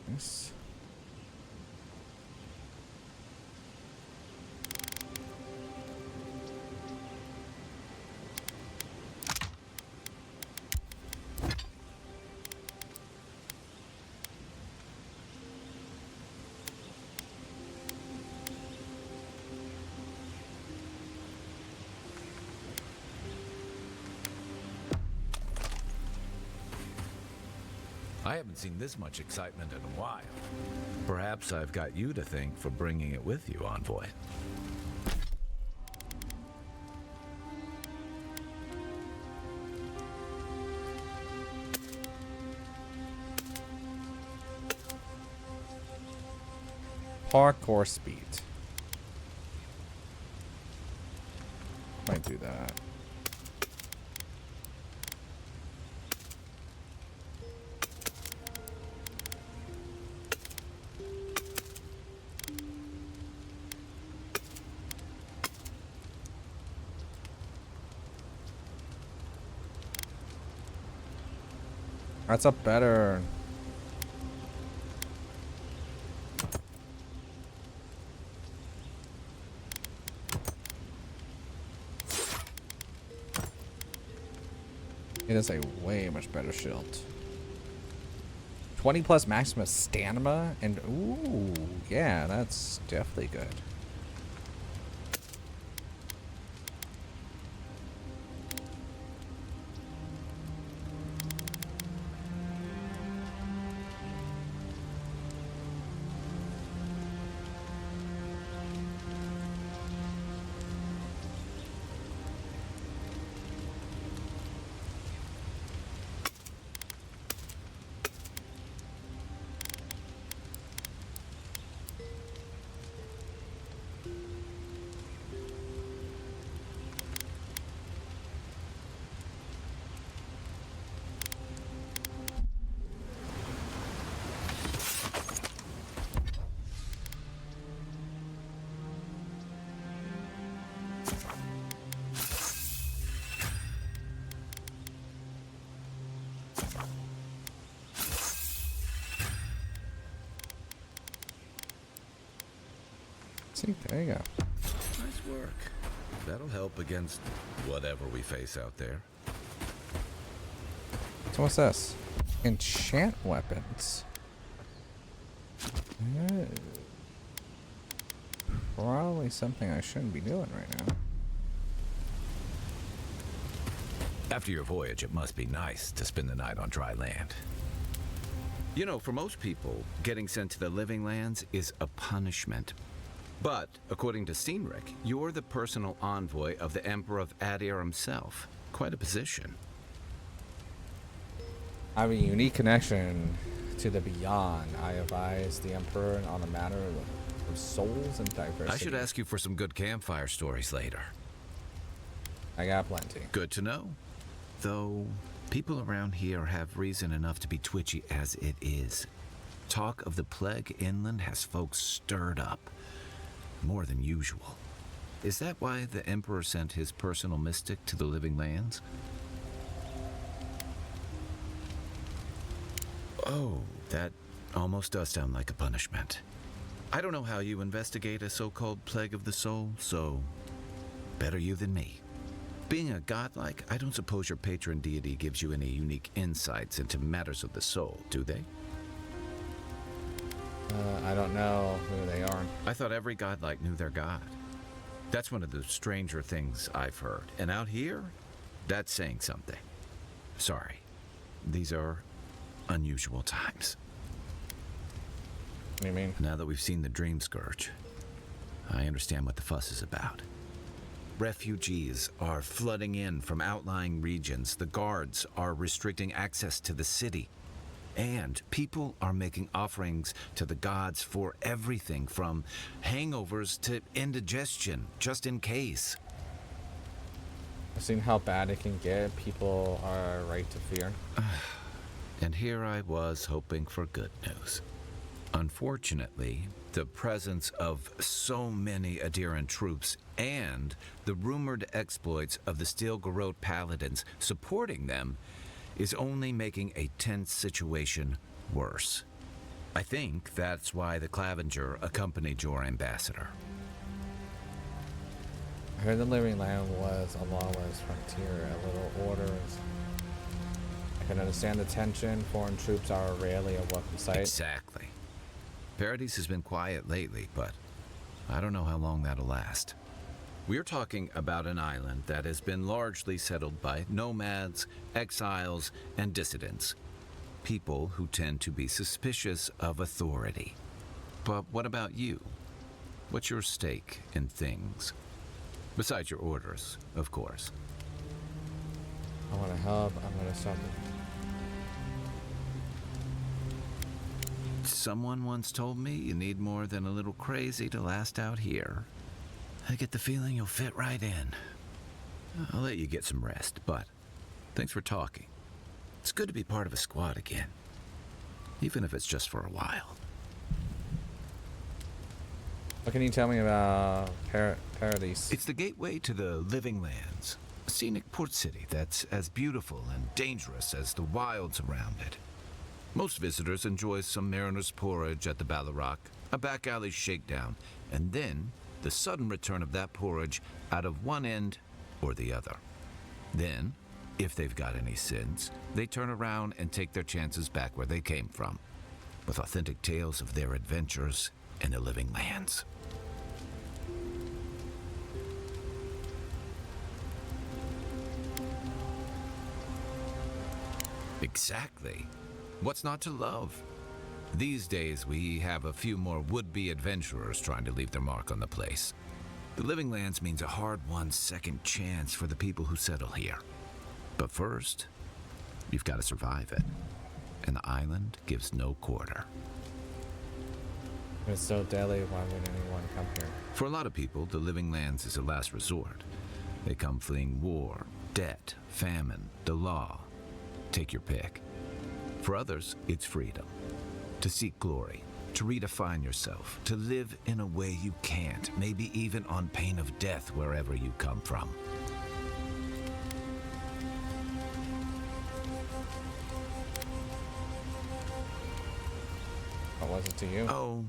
Nice. I haven't seen this much excitement in a while. Perhaps I've got you to thank for bringing it with you, Envoy. Parkour speed. Might do that. That's a better... It is a way much better shield. 20 plus maximum stamina and ooh, yeah, that's definitely good. See, there you go. Nice work. That'll help against whatever we face out there. So what's this? Enchant weapons. Probably something I shouldn't be doing right now. After your voyage, it must be nice to spend the night on dry land. You know, for most people, getting sent to the living lands is a punishment. But, according to Steenrick, you're the personal envoy of the Emperor of Adir himself. Quite a position. I have a unique connection to the beyond. I advise the Emperor on a matter of souls and diversity. I should ask you for some good campfire stories later. I got plenty. Good to know. Though, people around here have reason enough to be twitchy as it is. Talk of the plague inland has folks stirred up. More than usual. Is that why the Emperor sent his personal mystic to the living lands? Oh, that almost does sound like a punishment. I don't know how you investigate a so-called plague of the soul, so better you than me. Being a godlike, I don't suppose your patron deity gives you any unique insights into matters of the soul, do they? I don't know who they are. I thought every godlike knew their god. That's one of the stranger things I've heard. And out here, that's saying something. Sorry, these are unusual times. What do you mean? Now that we've seen the Dream Scourge, I understand what the fuss is about. Refugees are flooding in from outlying regions. The guards are restricting access to the city. And people are making offerings to the gods for everything from hangovers to indigestion, just in case. I've seen how bad it can get. People are right to fear. And here I was hoping for good news. Unfortunately, the presence of so many Adiran troops and the rumored exploits of the Steel Garrote paladins supporting them is only making a tense situation worse. I think that's why the Clavenger accompanied your ambassador. I heard the Living Land was a lawless frontier, a little orders. I can understand the tension. Foreign troops are rarely a welcome sight. Exactly. Paradise has been quiet lately, but I don't know how long that'll last. We're talking about an island that has been largely settled by nomads, exiles, and dissidents. People who tend to be suspicious of authority. But what about you? What's your stake in things? Besides your orders, of course. I want to help. I'm going to stop. Someone once told me you need more than a little crazy to last out here. I get the feeling you'll fit right in. I'll let you get some rest, but thanks for talking. It's good to be part of a squad again, even if it's just for a while. What can you tell me about Paradise? It's the gateway to the Living Lands, a scenic port city that's as beautiful and dangerous as the wilds around it. Most visitors enjoy some mariner's porridge at the Ballarrock, a back alley shakedown, and then the sudden return of that porridge out of one end or the other. Then, if they've got any sins, they turn around and take their chances back where they came from, with authentic tales of their adventures in the Living Lands. Exactly. What's not to love? These days, we have a few more would-be adventurers trying to leave their mark on the place. The Living Lands means a hard-won second chance for the people who settle here. But first, you've got to survive it. And the island gives no quarter. If it's so deadly, why would anyone come here? For a lot of people, the Living Lands is a last resort. They come fleeing war, debt, famine, the law. Take your pick. For others, it's freedom. To seek glory, to redefine yourself, to live in a way you can't, maybe even on pain of death wherever you come from. What was it to you? Oh,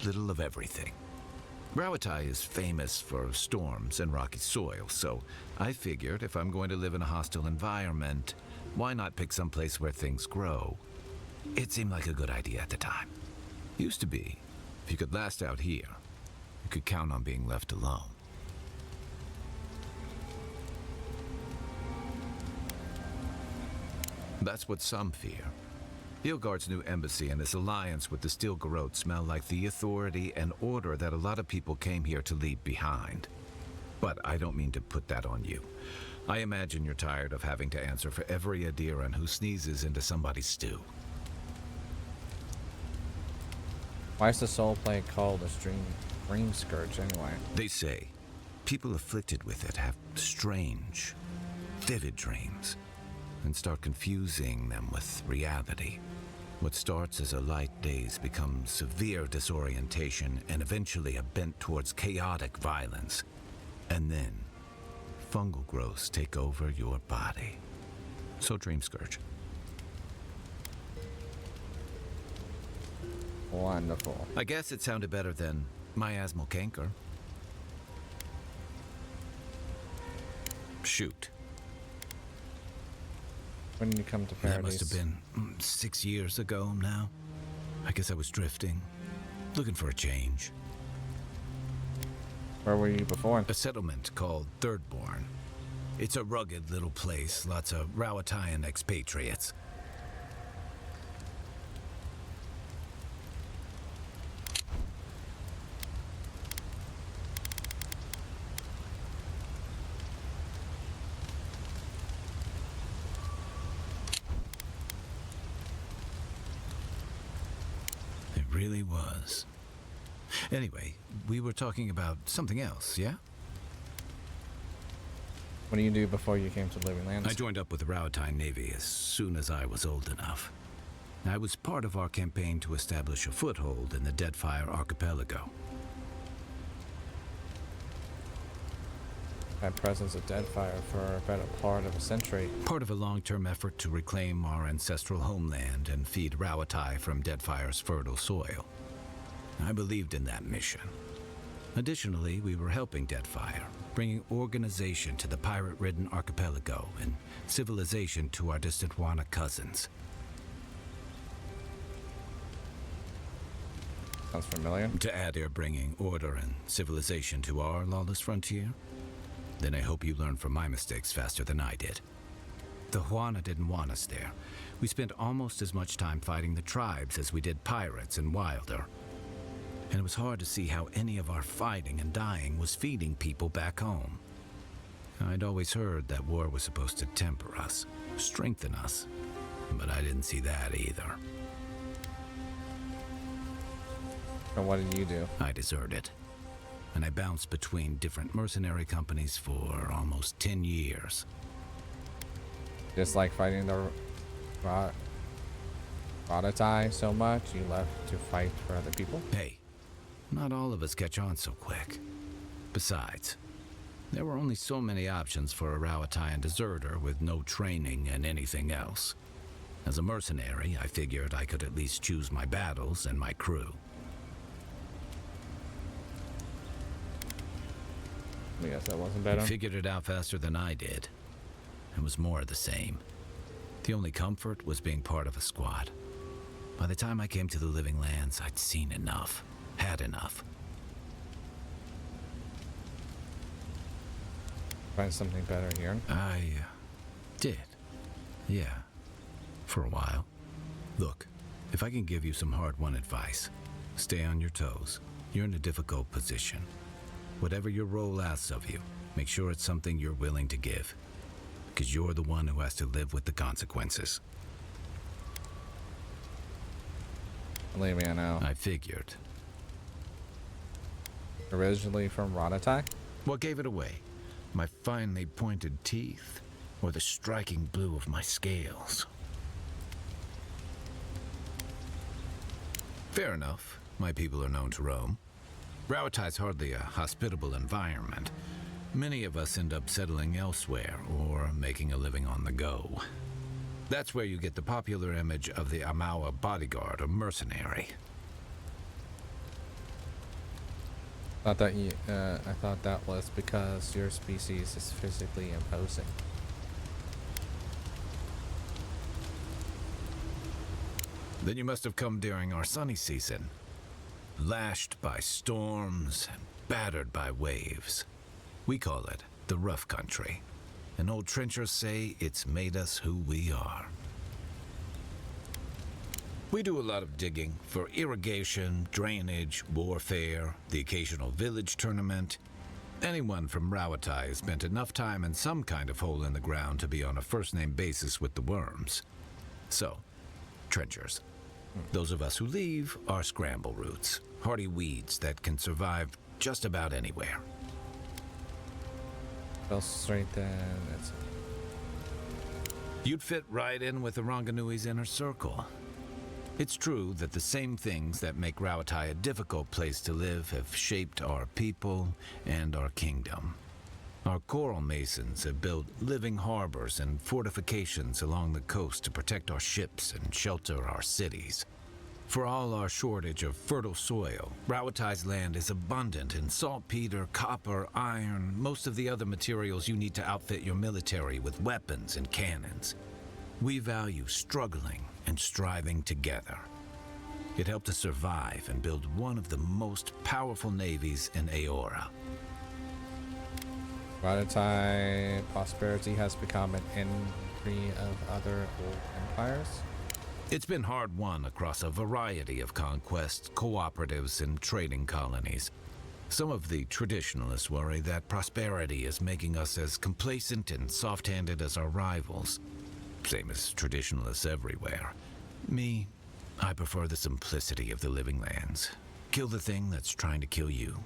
little of everything. Rubytsu is famous for storms and rocky soil, so I figured if I'm going to live in a hostile environment, why not pick some place where things grow? It seemed like a good idea at the time. Used to be, if you could last out here, you could count on being left alone. That's what some fear. Ilgard's new embassy and his alliance with the Steel Garrote smell like the authority and order that a lot of people came here to leave behind. But I don't mean to put that on you. I imagine you're tired of having to answer for every Adiran who sneezes into somebody's stew. Why is the soul plague called a dream scourge anyway? They say people afflicted with it have strange, vivid dreams and start confusing them with reality. What starts as a light daze becomes severe disorientation and eventually a bent towards chaotic violence. And then fungal growths take over your body. So Dream Scourge. Wonderful. I guess it sounded better than miasmal canker. Shoot. When did you come to That Paradise? must have been 6 years ago now. I guess I was drifting, looking for a change. Where were you before? A settlement called Thirdborn. It's a rugged little place, lots of Rawatayan expatriates. It really was. Anyway, we were talking about something else, yeah? What do you do before you came to Living Lands? I joined up with the Rawatayan Navy as soon as I was old enough. I was part of our campaign to establish a foothold in the Deadfire Archipelago. Had presence of Deadfire for a better part of a century. Part of a long-term effort to reclaim our ancestral homeland and feed Rawatai from Deadfire's fertile soil. I believed in that mission. Additionally, we were helping Deadfire, bringing organization to the pirate-ridden archipelago and civilization to our distant Wana cousins. Sounds familiar. To add, you're bringing order and civilization to our lawless frontier? Then I hope you learn from my mistakes faster than I did. The Huana didn't want us there. We spent almost as much time fighting the tribes as we did pirates and Wilder. And it was hard to see how any of our fighting and dying was feeding people back home. I'd always heard that war was supposed to temper us, strengthen us, but I didn't see that either. So what did you do? I deserted, and I bounced between different mercenary companies for almost 10 years. Just like fighting the Rawatayan so much, you left to fight for other people? Hey, not all of us catch on so quick. Besides, there were only so many options for a Rawatayan deserter with no training and anything else. As a mercenary, I figured I could at least choose my battles and my crew. I guess that wasn't You better. figured it out faster than I did. It was more of the same. The only comfort was being part of a squad. By the time I came to the Living Lands, I'd seen enough, had enough. Find something better here. I did. Yeah. For a while. Look, if I can give you some hard-won advice, stay on your toes. You're in a difficult position. Whatever your role asks of you, make sure it's something you're willing to give. Because you're the one who has to live with the consequences. Believe me, I know. I figured. Originally from Rawatayan? What gave it away? My finely pointed teeth? Or the striking blue of my scales? Fair enough. My people are known to roam. Rawatai's hardly a hospitable environment. Many of us end up settling elsewhere or making a living on the go. That's where you get the popular image of the Amawa bodyguard or mercenary. I thought that was because your species is physically imposing. Then you must have come during our sunny season. Lashed by storms and battered by waves. We call it the rough country. And old trenchers say it's made us who we are. We do a lot of digging for irrigation, drainage, warfare, the occasional village tournament. Anyone from Rawatai has spent enough time in some kind of hole in the ground to be on a first-name basis with the worms. So, trenchers. Those of us who leave are scramble roots, hardy weeds that can survive just about anywhere. Fell straight then. You'd fit right in with the Ranganui's inner circle. It's true that the same things that make Rawatai a difficult place to live have shaped our people and our kingdom. Our coral masons have built living harbors and fortifications along the coast to protect our ships and shelter our cities. For all our shortage of fertile soil, Rowatai's land is abundant in saltpeter, copper, iron, most of the other materials you need to outfit your military with weapons and cannons. We value struggling and striving together. It helped us survive and build one of the most powerful navies in Aora. Rowattai prosperity has become an enemy of other old empires. It's been hard won across a variety of conquests, cooperatives, and trading colonies. Some of the traditionalists worry that prosperity is making us as complacent and soft-handed as our rivals. Same as traditionalists everywhere. Me, I prefer the simplicity of the living lands. Kill the thing that's trying to kill you,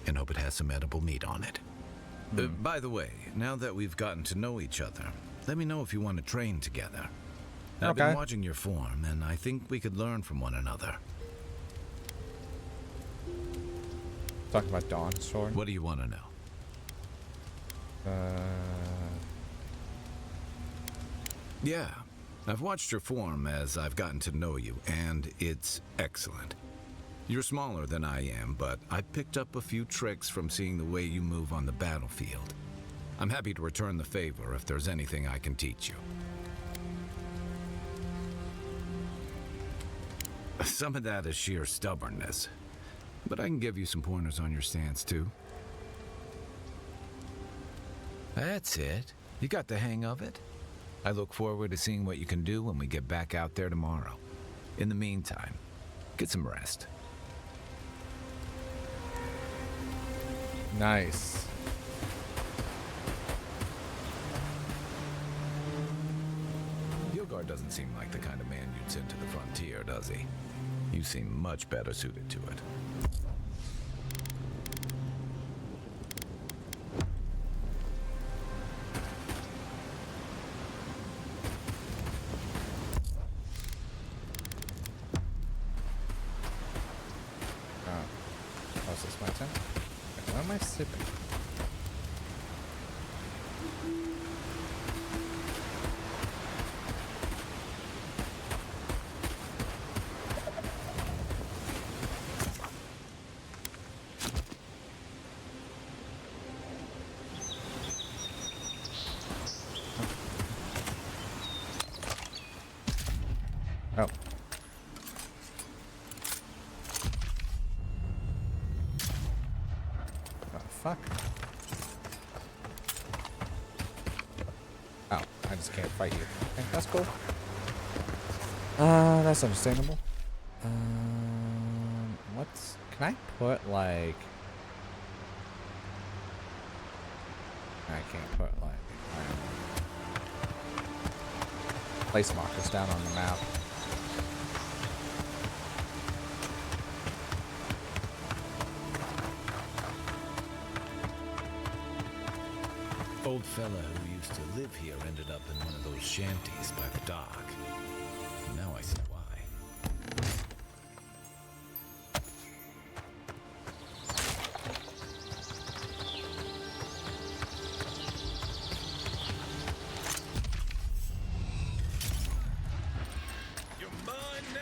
and hope it has some edible meat on it. By the way, now that we've gotten to know each other, let me know if you want to train together. I've been watching your form, and I think we could learn from one another. Talking about Dawn's sword. What do you want to know? Yeah, I've watched your form as I've gotten to know you, and it's excellent. You're smaller than I am, but I picked up a few tricks from seeing the way you move on the battlefield. I'm happy to return the favor if there's anything I can teach you. Some of that is sheer stubbornness, but I can give you some pointers on your stance, too. That's it. You got the hang of it. I look forward to seeing what you can do when we get back out there tomorrow. In the meantime, get some rest. Nice. Hilgard doesn't seem like the kind of man you'd send to the frontier, does he? You seem much better suited to it. Oh, is this my turn? What am I sipping? Oh. Oh, fuck. Oh, I just can't fight you. Okay, that's cool. That's understandable. What's... Can I put, like... I can't put, like... place markers down on the map. Old fella who used to live here ended up in one of those shanties by the dock. Now I see why. You're mine now.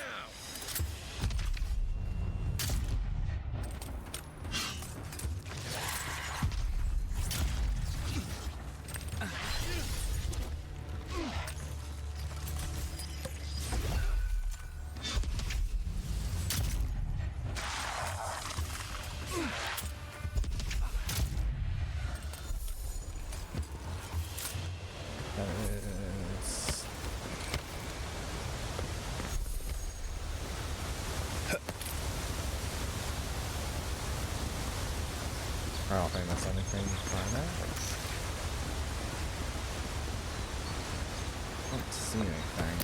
I don't think that's anything fine there. I don't see anything.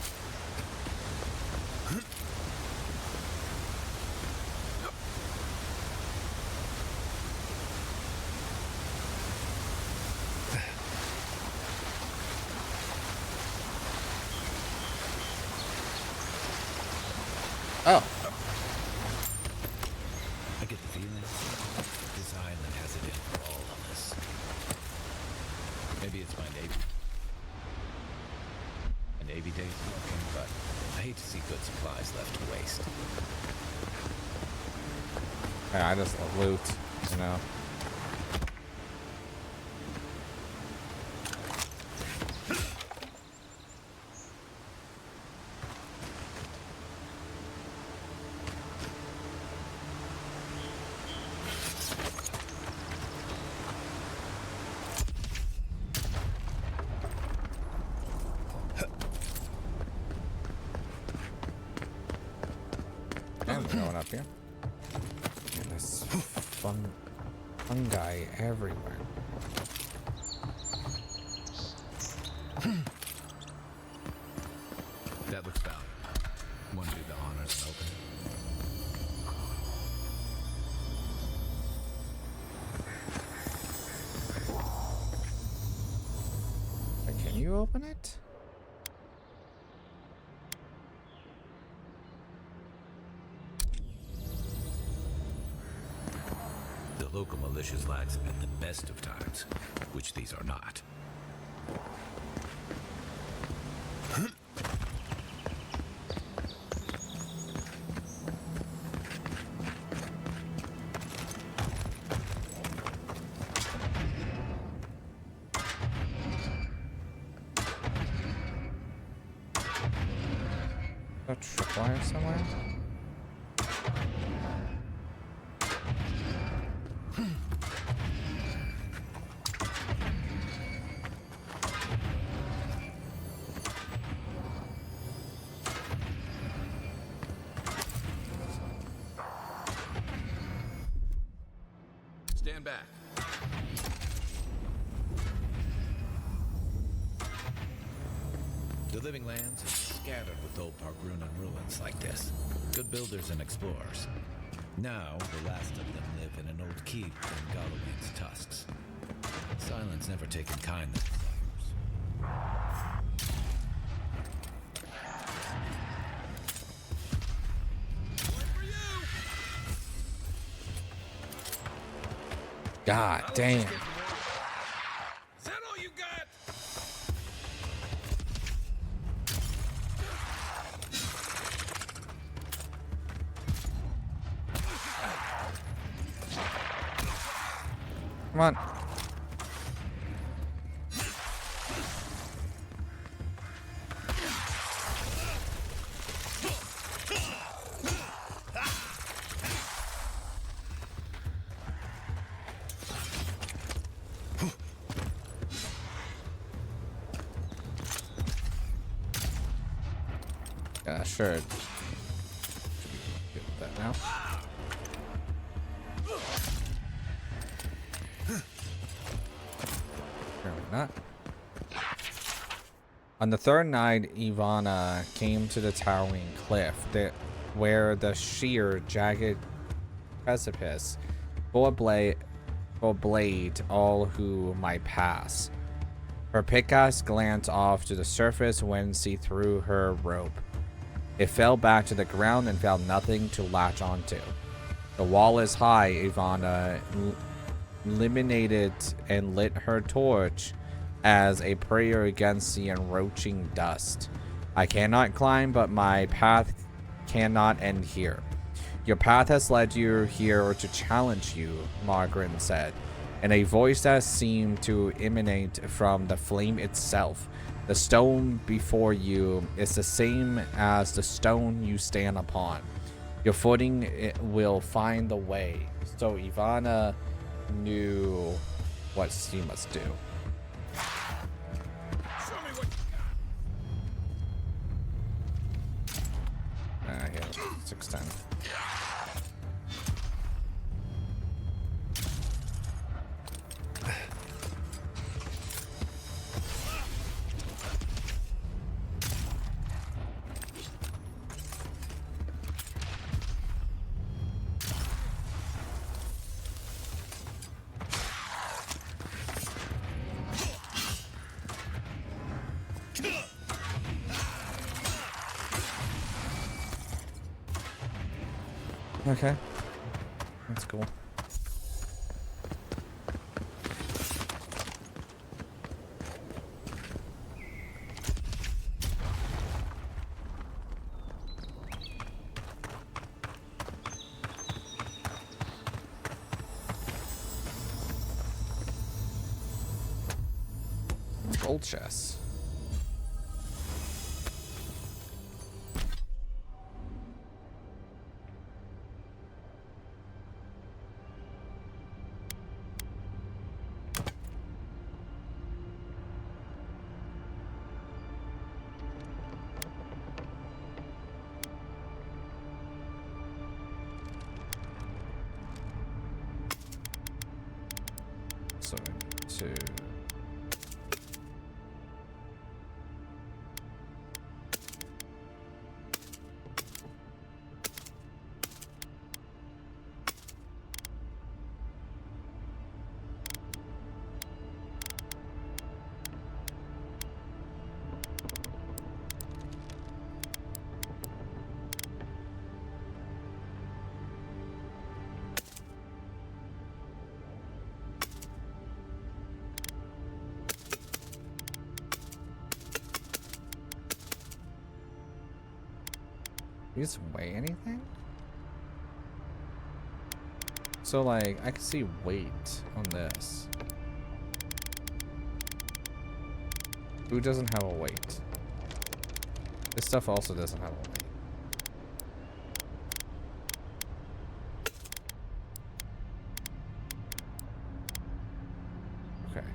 Oh. I get the feeling this island has it in for all of us. Maybe it's my Navy days talking, but I hate to see good supplies left to waste. Yeah, I just loot, you know. And we're going up here. And there's fungi everywhere. That looks valuable. Want to do the honors and open it? Wait, can you open it? The local militia's lags at the best of times, which these are not. A tripwire somewhere? Stand back. The living lands are scattered with old Pargruna ruins like this. Good builders and explorers. Now, the last of them live in an old keep in Galloway's tusks. Silence never taken kindly to God damn. Is that all you got? Come on. Yeah, sure. Should be good with that now. Apparently not. On the third night, Ivana came to the towering cliff where the sheer, jagged precipice full blade all who might pass. Her pickaxe glanced off to the surface when she threw her rope. It fell back to the ground and found nothing to latch onto. The wall is high, Ivana illuminated and lit her torch as a prayer against the encroaching dust. I cannot climb, but my path cannot end here. Your path has led you here to challenge you, Margaret said, in a voice that seemed to emanate from the flame itself. The stone before you is the same as the stone you stand upon. Your footing will find the way. So Ivana knew what she must do. Show me what Yeah, 610. Okay, that's cool. gold chest. So two. Does it weigh anything? So like, I can see weight on this. Who doesn't have a weight? This stuff also doesn't have a weight. Okay.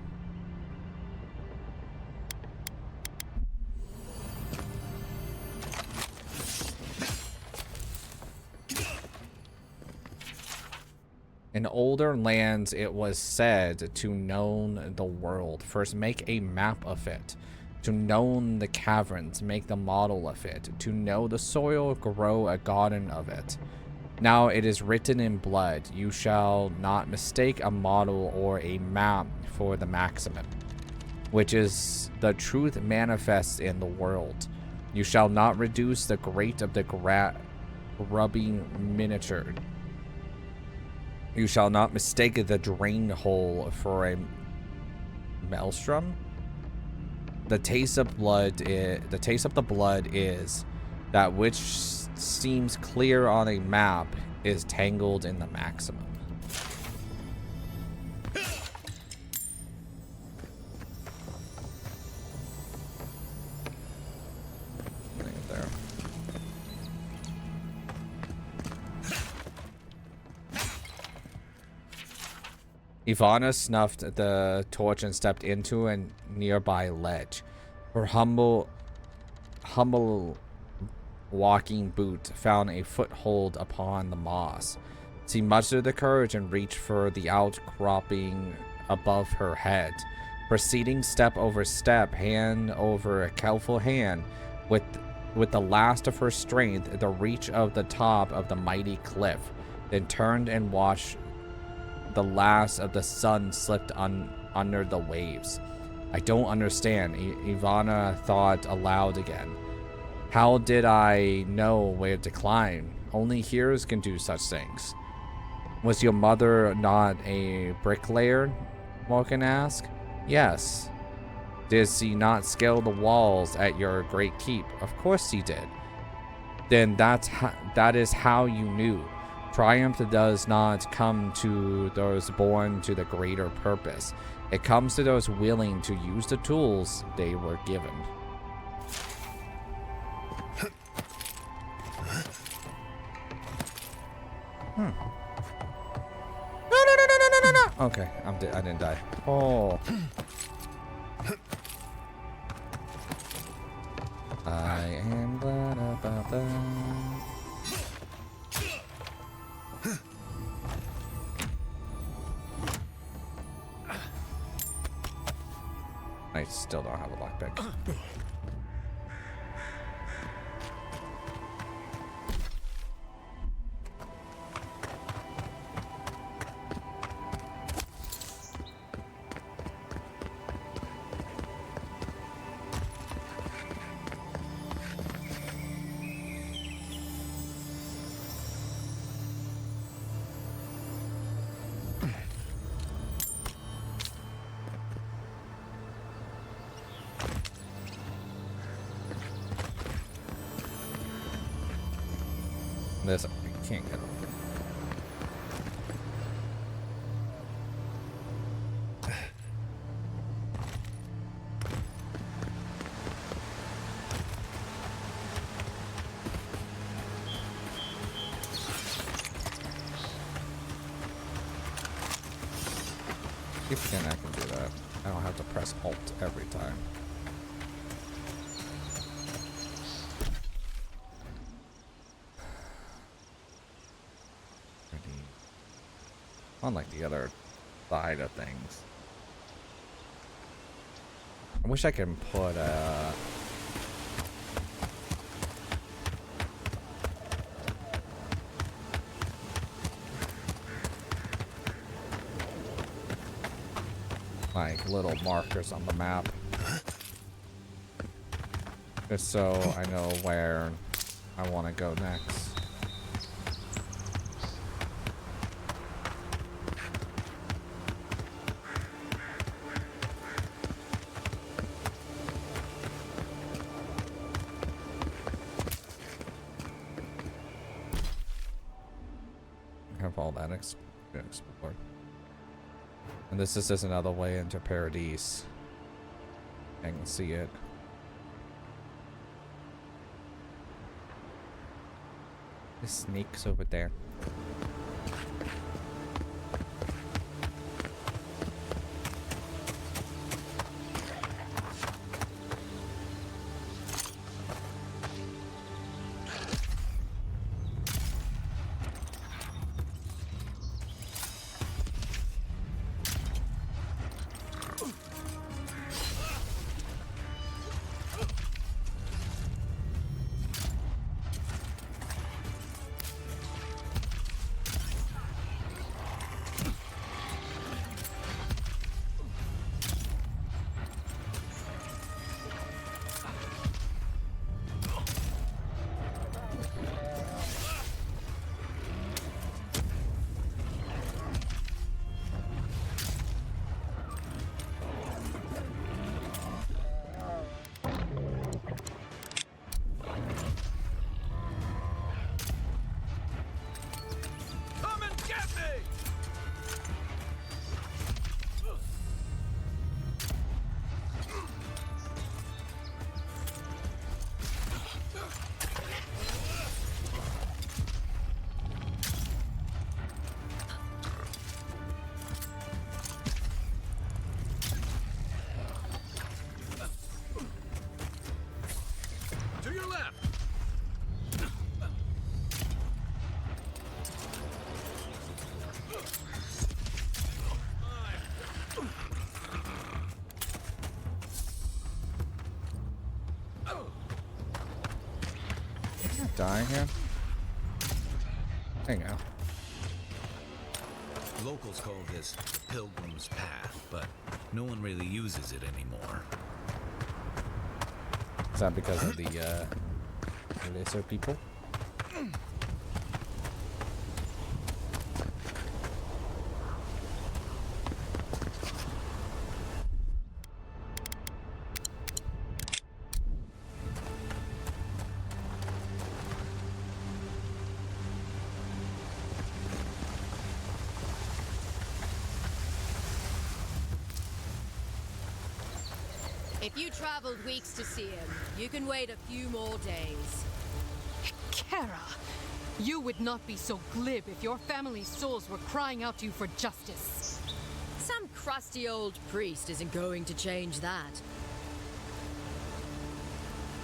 In older lands, it was said to know the world. First, make a map of it. To know the caverns, make the model of it. To know the soil, grow a garden of it. Now it is written in blood, you shall not mistake a model or a map for the maximum, which is the truth manifest in the world. You shall not reduce the great of the grubbing miniature. You shall not mistake the drain hole for a maelstrom. The taste of the blood is that which seems clear on a map is tangled in the maximum. There. Ivana snuffed the torch and stepped into a nearby ledge. Her humble walking boot found a foothold upon the moss. She mustered the courage and reached for the outcropping above her head. Proceeding step over step, hand over a careful hand, with the last of her strength, the reach of the top of the mighty cliff, then turned and watched the last of the sun slipped under the waves. I don't understand, Ivana thought aloud again. How did I know where to climb? Only heroes can do such things. Was your mother not a bricklayer? Morgan asked. Yes. Did she not scale the walls at your great keep? Of course she did. Then that is how you knew. Triumph does not come to those born to the greater purpose. It comes to those willing to use the tools they were given. No. Okay, I didn't die. Oh. I am glad about that. I still don't have a lockpick. This, I can't get over. If you can, I can do that. I don't have to press Alt every time. Unlike the other side of things. I wish I could put like little markers on the map. Just so I know where I want to go next. Have all that explored. And this is just another way into Paradise. I can see it. The snake's over there. Dying here? Hang on. Locals call this the Pilgrim's Path, but no one really uses it anymore. Is that because of the lesser people? If you traveled weeks to see him, you can wait a few more days. Kara, you would not be so glib if your family's souls were crying out to you for justice. Some crusty old priest isn't going to change that.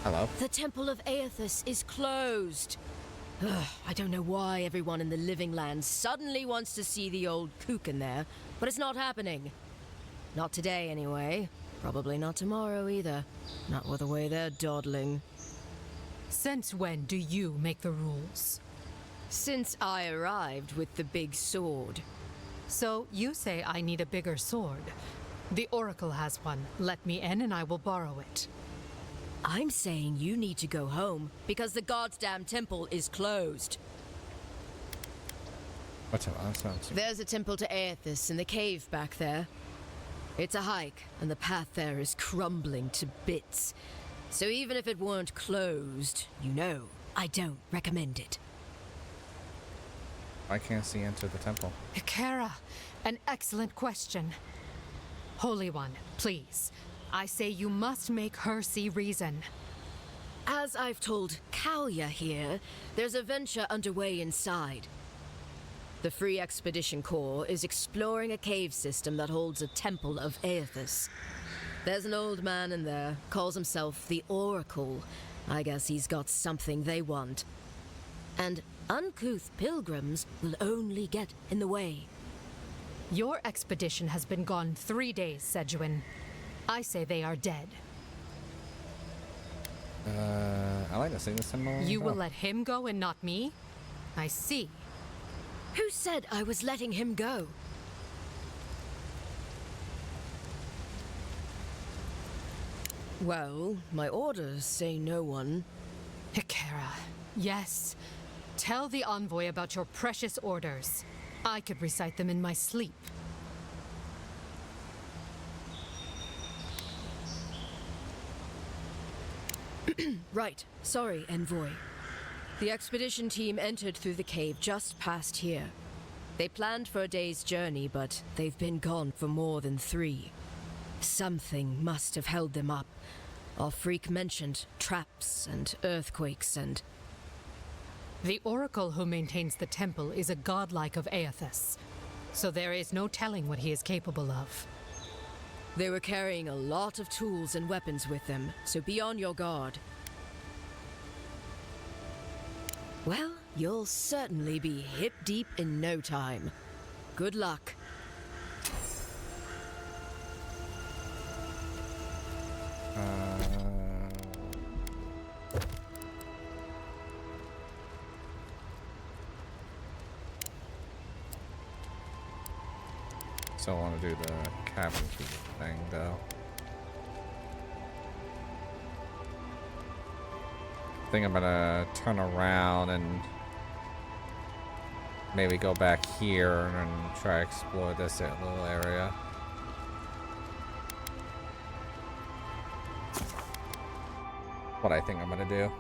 Hello. The Temple of Aethys is closed. Ugh, I don't know why everyone in the Living Land suddenly wants to see the old kook in there, but it's not happening. Not today, anyway. Probably not tomorrow either. Not with the way they're dawdling. Since when do you make the rules? Since I arrived with the big sword. So you say I need a bigger sword. The Oracle has one. Let me in and I will borrow it. I'm saying you need to go home because the goddamn temple is closed. What's up? That sounds... There's a temple to Aethys in the cave back there. It's a hike, and the path there is crumbling to bits. So even if it weren't closed, you know, I don't recommend it. I can't see into the temple. Kara, an excellent question. Holy One, please. I say you must make her see reason. As I've told Kalya here, there's a venture underway inside. The Free Expedition Corps is exploring a cave system that holds a temple of Aethys. There's an old man in there, calls himself the Oracle. I guess he's got something they want. And uncouth pilgrims will only get in the way. Your expedition has been gone 3 days, Sejuin. I say they are dead. I like to see the symbol. You will let him go and not me? I see. Who said I was letting him go? Well, my orders say no one. Hikera, yes. Tell the envoy about your precious orders. I could recite them in my sleep. Right. Sorry, envoy. The expedition team entered through the cave just past here. They planned for a day's journey, but they've been gone for more than 3. Something must have held them up. Our freak mentioned traps and earthquakes and... The oracle who maintains the temple is a godlike of Aethys, so there is no telling what he is capable of. They were carrying a lot of tools and weapons with them, so be on your guard. Well, you'll certainly be hip-deep in no time. Good luck. Still want to do the cabin key thing, though. I think I'm gonna turn around and maybe go back here and try to explore this little area. What I think I'm gonna do.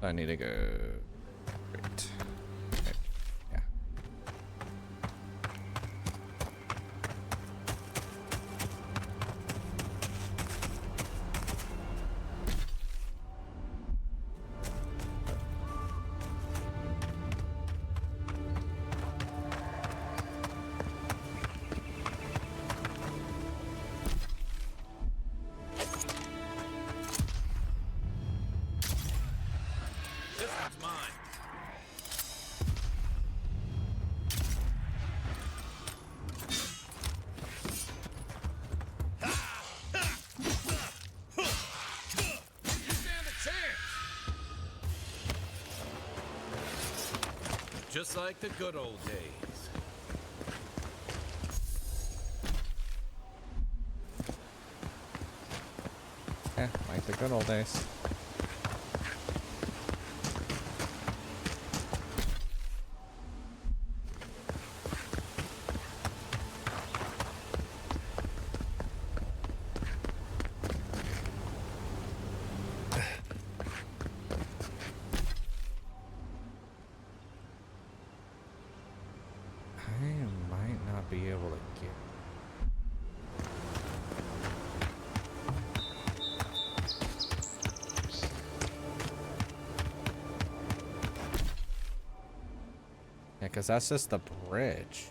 I need to go. Great. Okay. Yeah. This one's mine. You stand a chance. Just like the good old days. Yeah, like the good old days. Be able to get. Yeah, because that's just the bridge.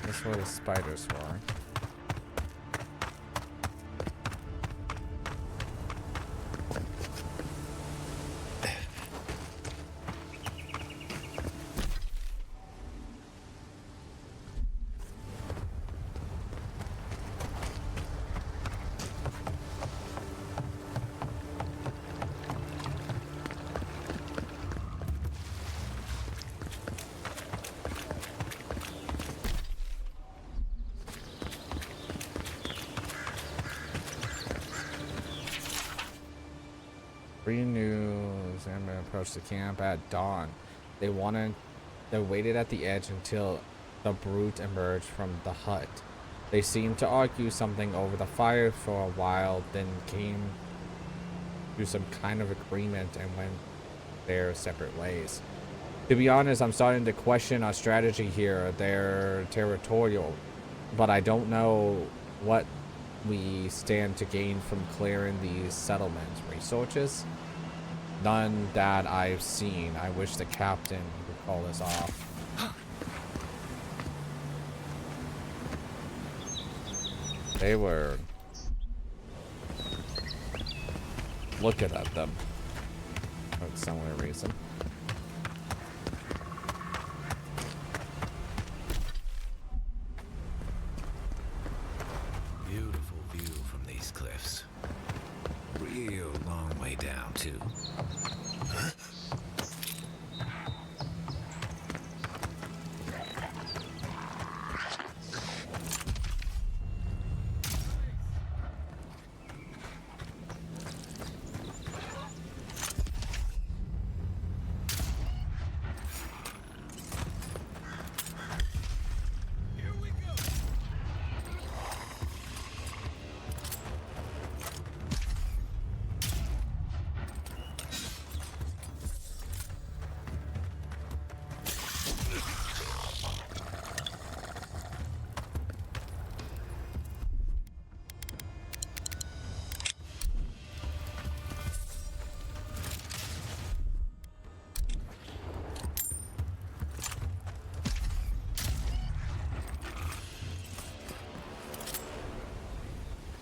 That's where the spiders were. News. I'm gonna approach the camp at dawn. They waited at the edge until the brute emerged from the hut. They seemed to argue something over the fire for a while, then came to some kind of agreement and went their separate ways. To be honest, I'm starting to question our strategy here. They're territorial, but I don't know what we stand to gain from clearing these settlements. Resources? None that I've seen. I wish the captain would call us off. They were looking at them for some reason. Beautiful view from these cliffs. Real long way down, too. Huh?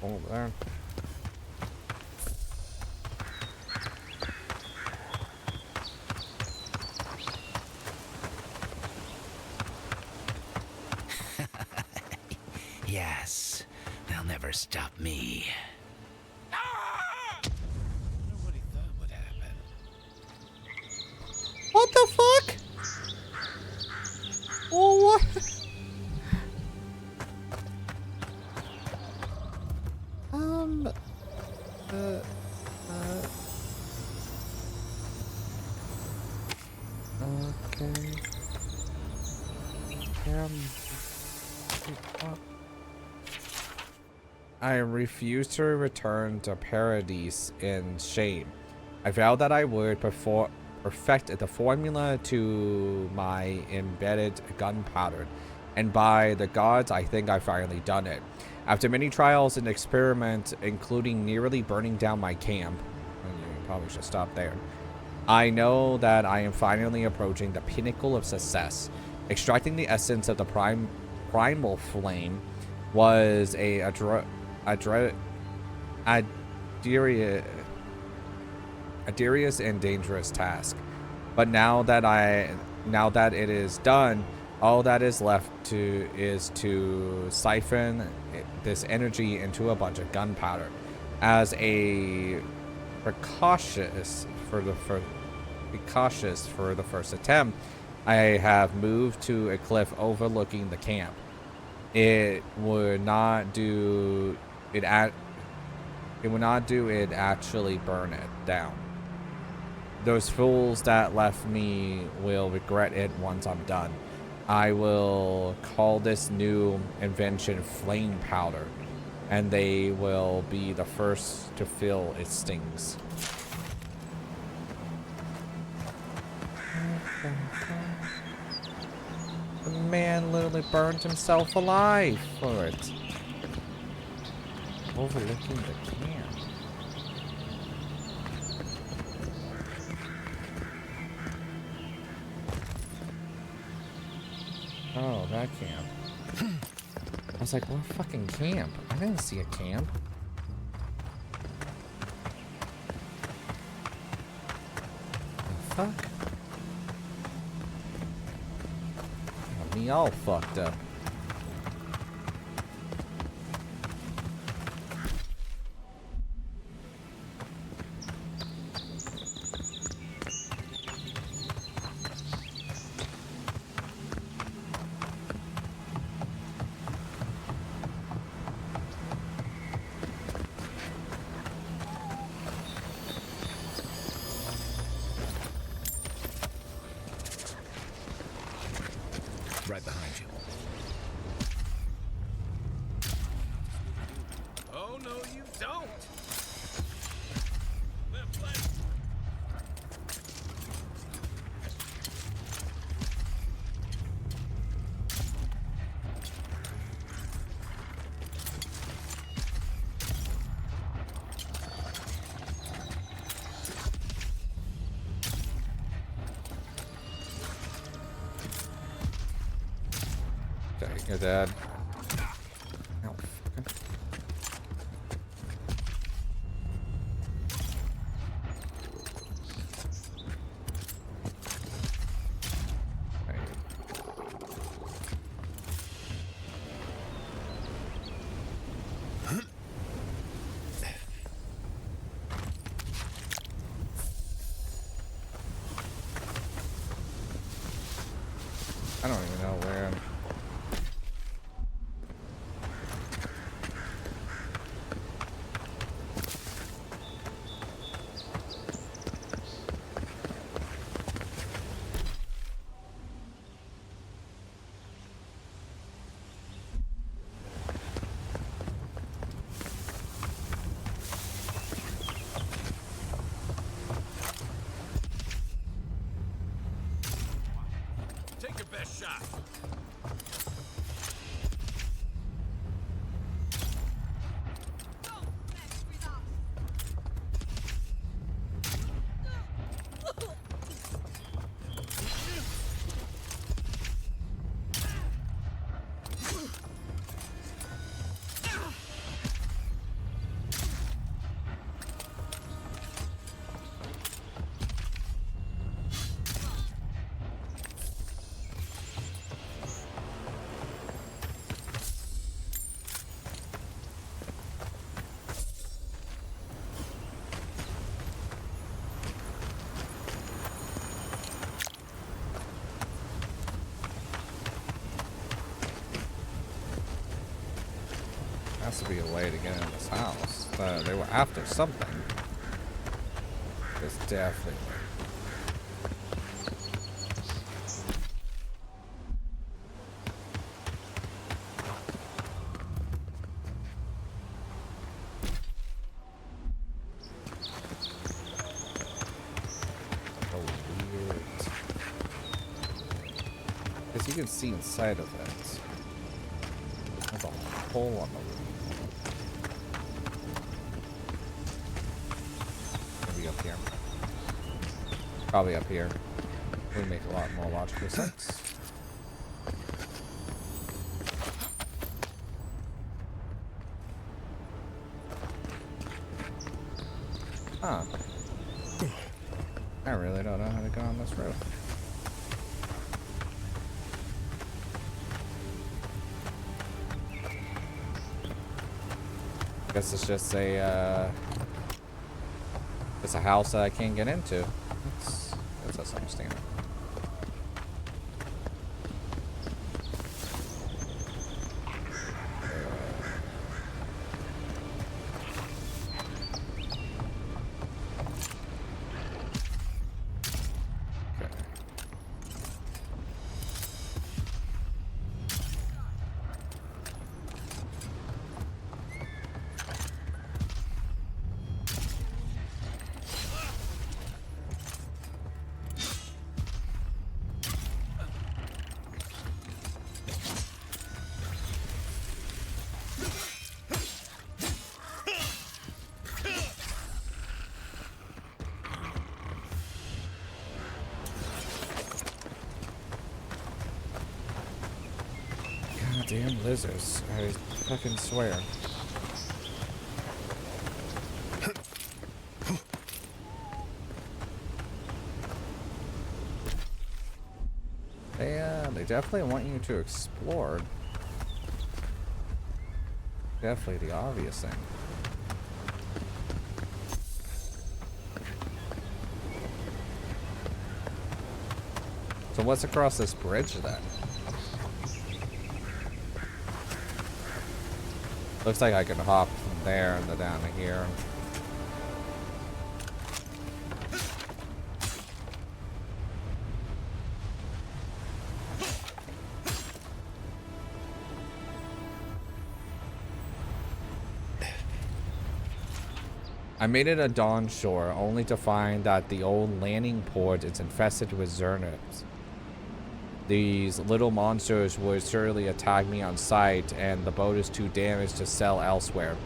Over there. Yes, they'll never stop me. Nobody thought would happen. What the fuck? Oh, what? Okay. I refuse to return to Paradise in shame. I vowed that I would perfect the formula to my embedded gunpowder, and by the gods, I think I've finally done it. After many trials and experiments, including nearly burning down my camp, you probably should stop there, I know that I am finally approaching the pinnacle of success. Extracting the essence of the primal flame was a arduous and dangerous task. But now that it is done, all that is left is to siphon this energy into a bunch of gunpowder. As a precautious for the first attempt, I have moved to a cliff overlooking the camp. It would not do it actually burn it down. Those fools that left me will regret it once I'm done. I will call this new invention flame powder, and they will be the first to feel its stings. The man literally burned himself alive for it. Overlooking the camp. Oh, that camp. I was like, what fucking camp? I didn't see a camp. The fuck? Got me all fucked up. Right behind you. You're dead. Ow. I don't even know where. Take your best shot. Has to be a way to get in this house. They were after something. There's definitely. Oh, weird. Because you can see inside of it. There's a hole on the roof. Maybe up here. Probably up here. Would make a lot more logical sense. Huh. I really don't know how to go on this road. Guess it's just a it's a house that I can't get into. That's understandable. Damn lizards. I fucking swear. They definitely want you to explore. Definitely the obvious thing. So what's across this bridge then? Looks like I can hop from there and then down to here. I made it a dawn shore only to find that the old landing port is infested with zernips. These little monsters would surely attack me on sight, and the boat is too damaged to sell elsewhere.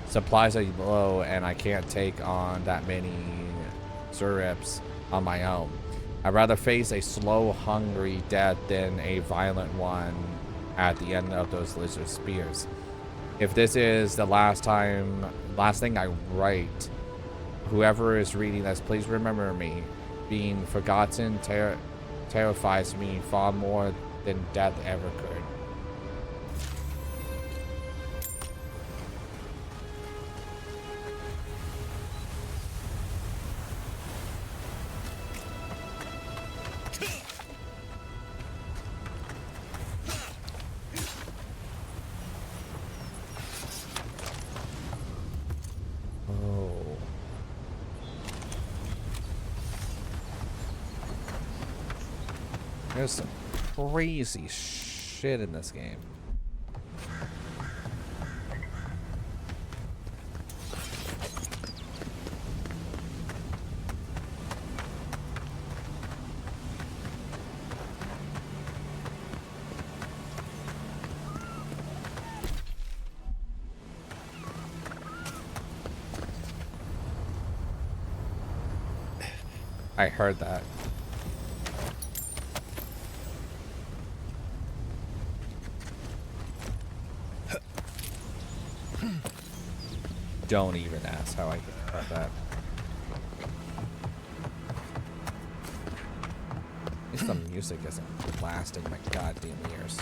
Supplies are low, and I can't take on that many zernips on my own. I'd rather face a slow, hungry death than a violent one at the end of those lizard spears. If this is the last thing I write, whoever is reading this, please remember me. Being forgotten terrifies me far more than death ever could. There's some crazy shit in this game. I heard that. Don't even ask how I get about that. At least the music isn't blasting my goddamn ears.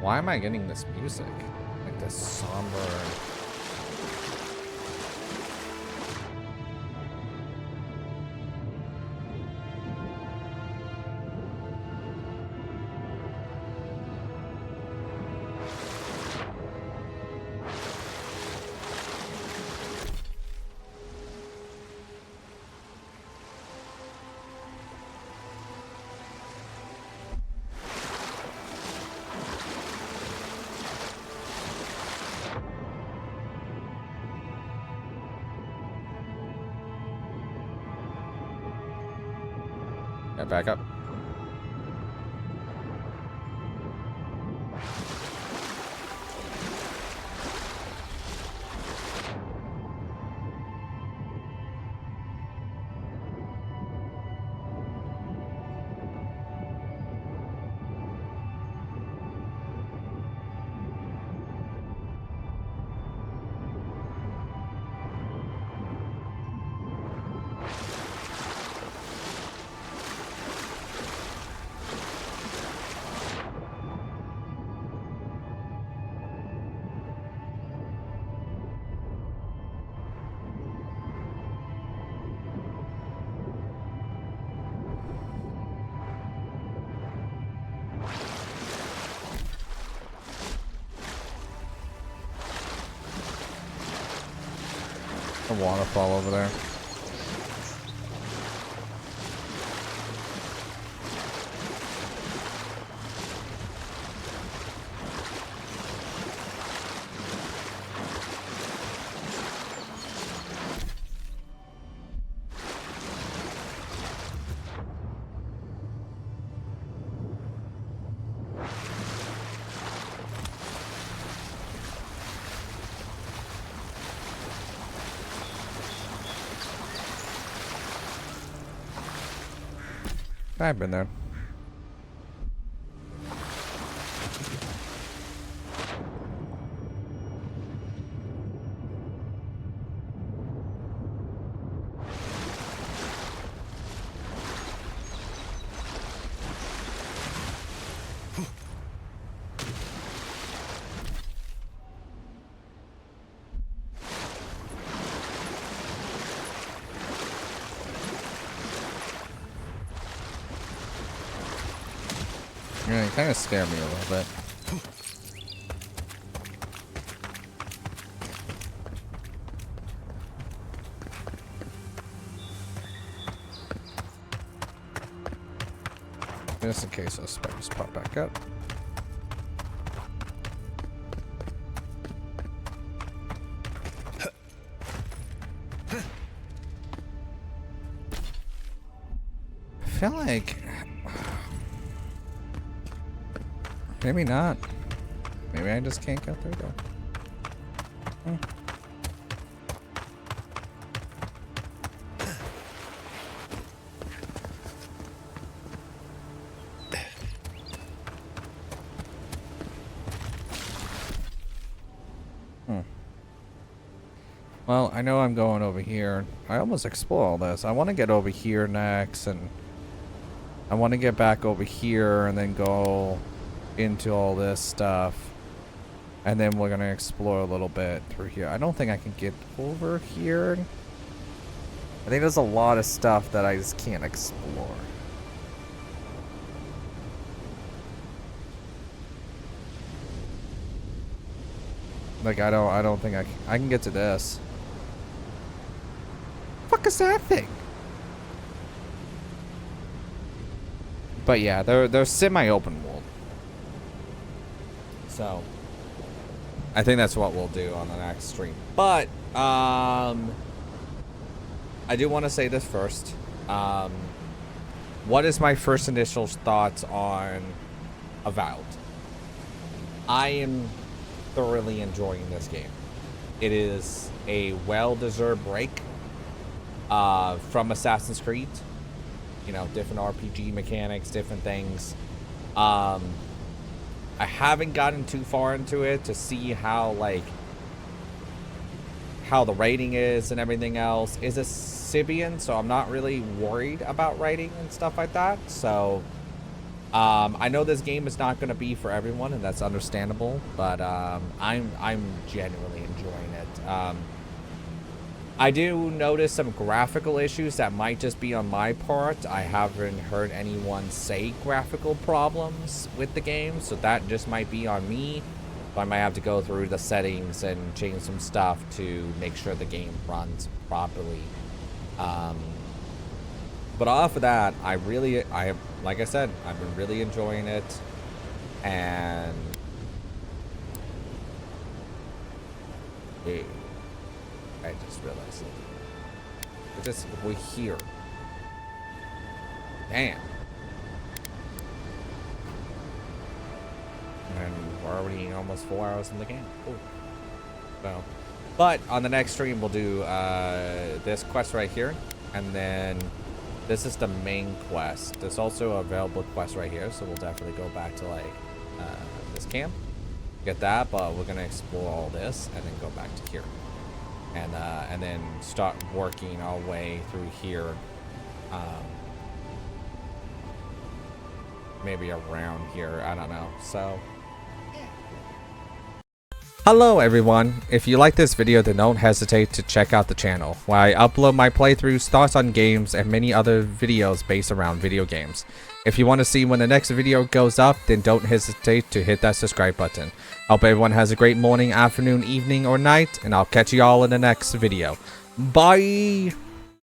Why am I getting this music? Like this somber... Back up. A waterfall over there. I've been there. Yeah, it kind of scared me a little bit. Just in case those spiders pop back up. I feel like... maybe not. Maybe I just can't get through there. Well, I know I'm going over here. I almost explore all this. I want to get over here next, and I want to get back over here and then go into all this stuff. And then we're going to explore a little bit through here. I don't think I can get over here. I think there's a lot of stuff that I just can't explore. Like, I don't think I can get to this. Fuck is that thing? But yeah, they're semi-open world. So I think that's what we'll do on the next stream. But I do want to say this first. What is my first initial thoughts on Avowed? I am thoroughly enjoying this game. It is a well-deserved break from Assassin's Creed. You know, different RPG mechanics, different things. I haven't gotten too far into it to see how the rating is and everything else. Is a Sibian, so I'm not really worried about rating and stuff like that. So I know this game is not going to be for everyone, and that's understandable, but I'm genuinely enjoying it. I do notice some graphical issues that might just be on my part. I haven't heard anyone say graphical problems with the game, so that just might be on me. So I might have to go through the settings and change some stuff to make sure the game runs properly. But off of that, like I said, I've been really enjoying it, and I just realized it. We're here. Damn. And we're already almost 4 hours in the game. Cool. So, but on the next stream, we'll do this quest right here, and then this is the main quest. There's also a available quest right here, so we'll definitely go back to this camp, get that. But we're gonna explore all this and then go back to here, and then start working our way through here. Maybe around here, I don't know. So hello everyone, if you like this video then don't hesitate to check out the channel, where I upload my playthroughs, thoughts on games, and many other videos based around video games. If you want to see when the next video goes up, then don't hesitate to hit that subscribe button. Hope everyone has a great morning, afternoon, evening, or night, and I'll catch you all in the next video. Bye!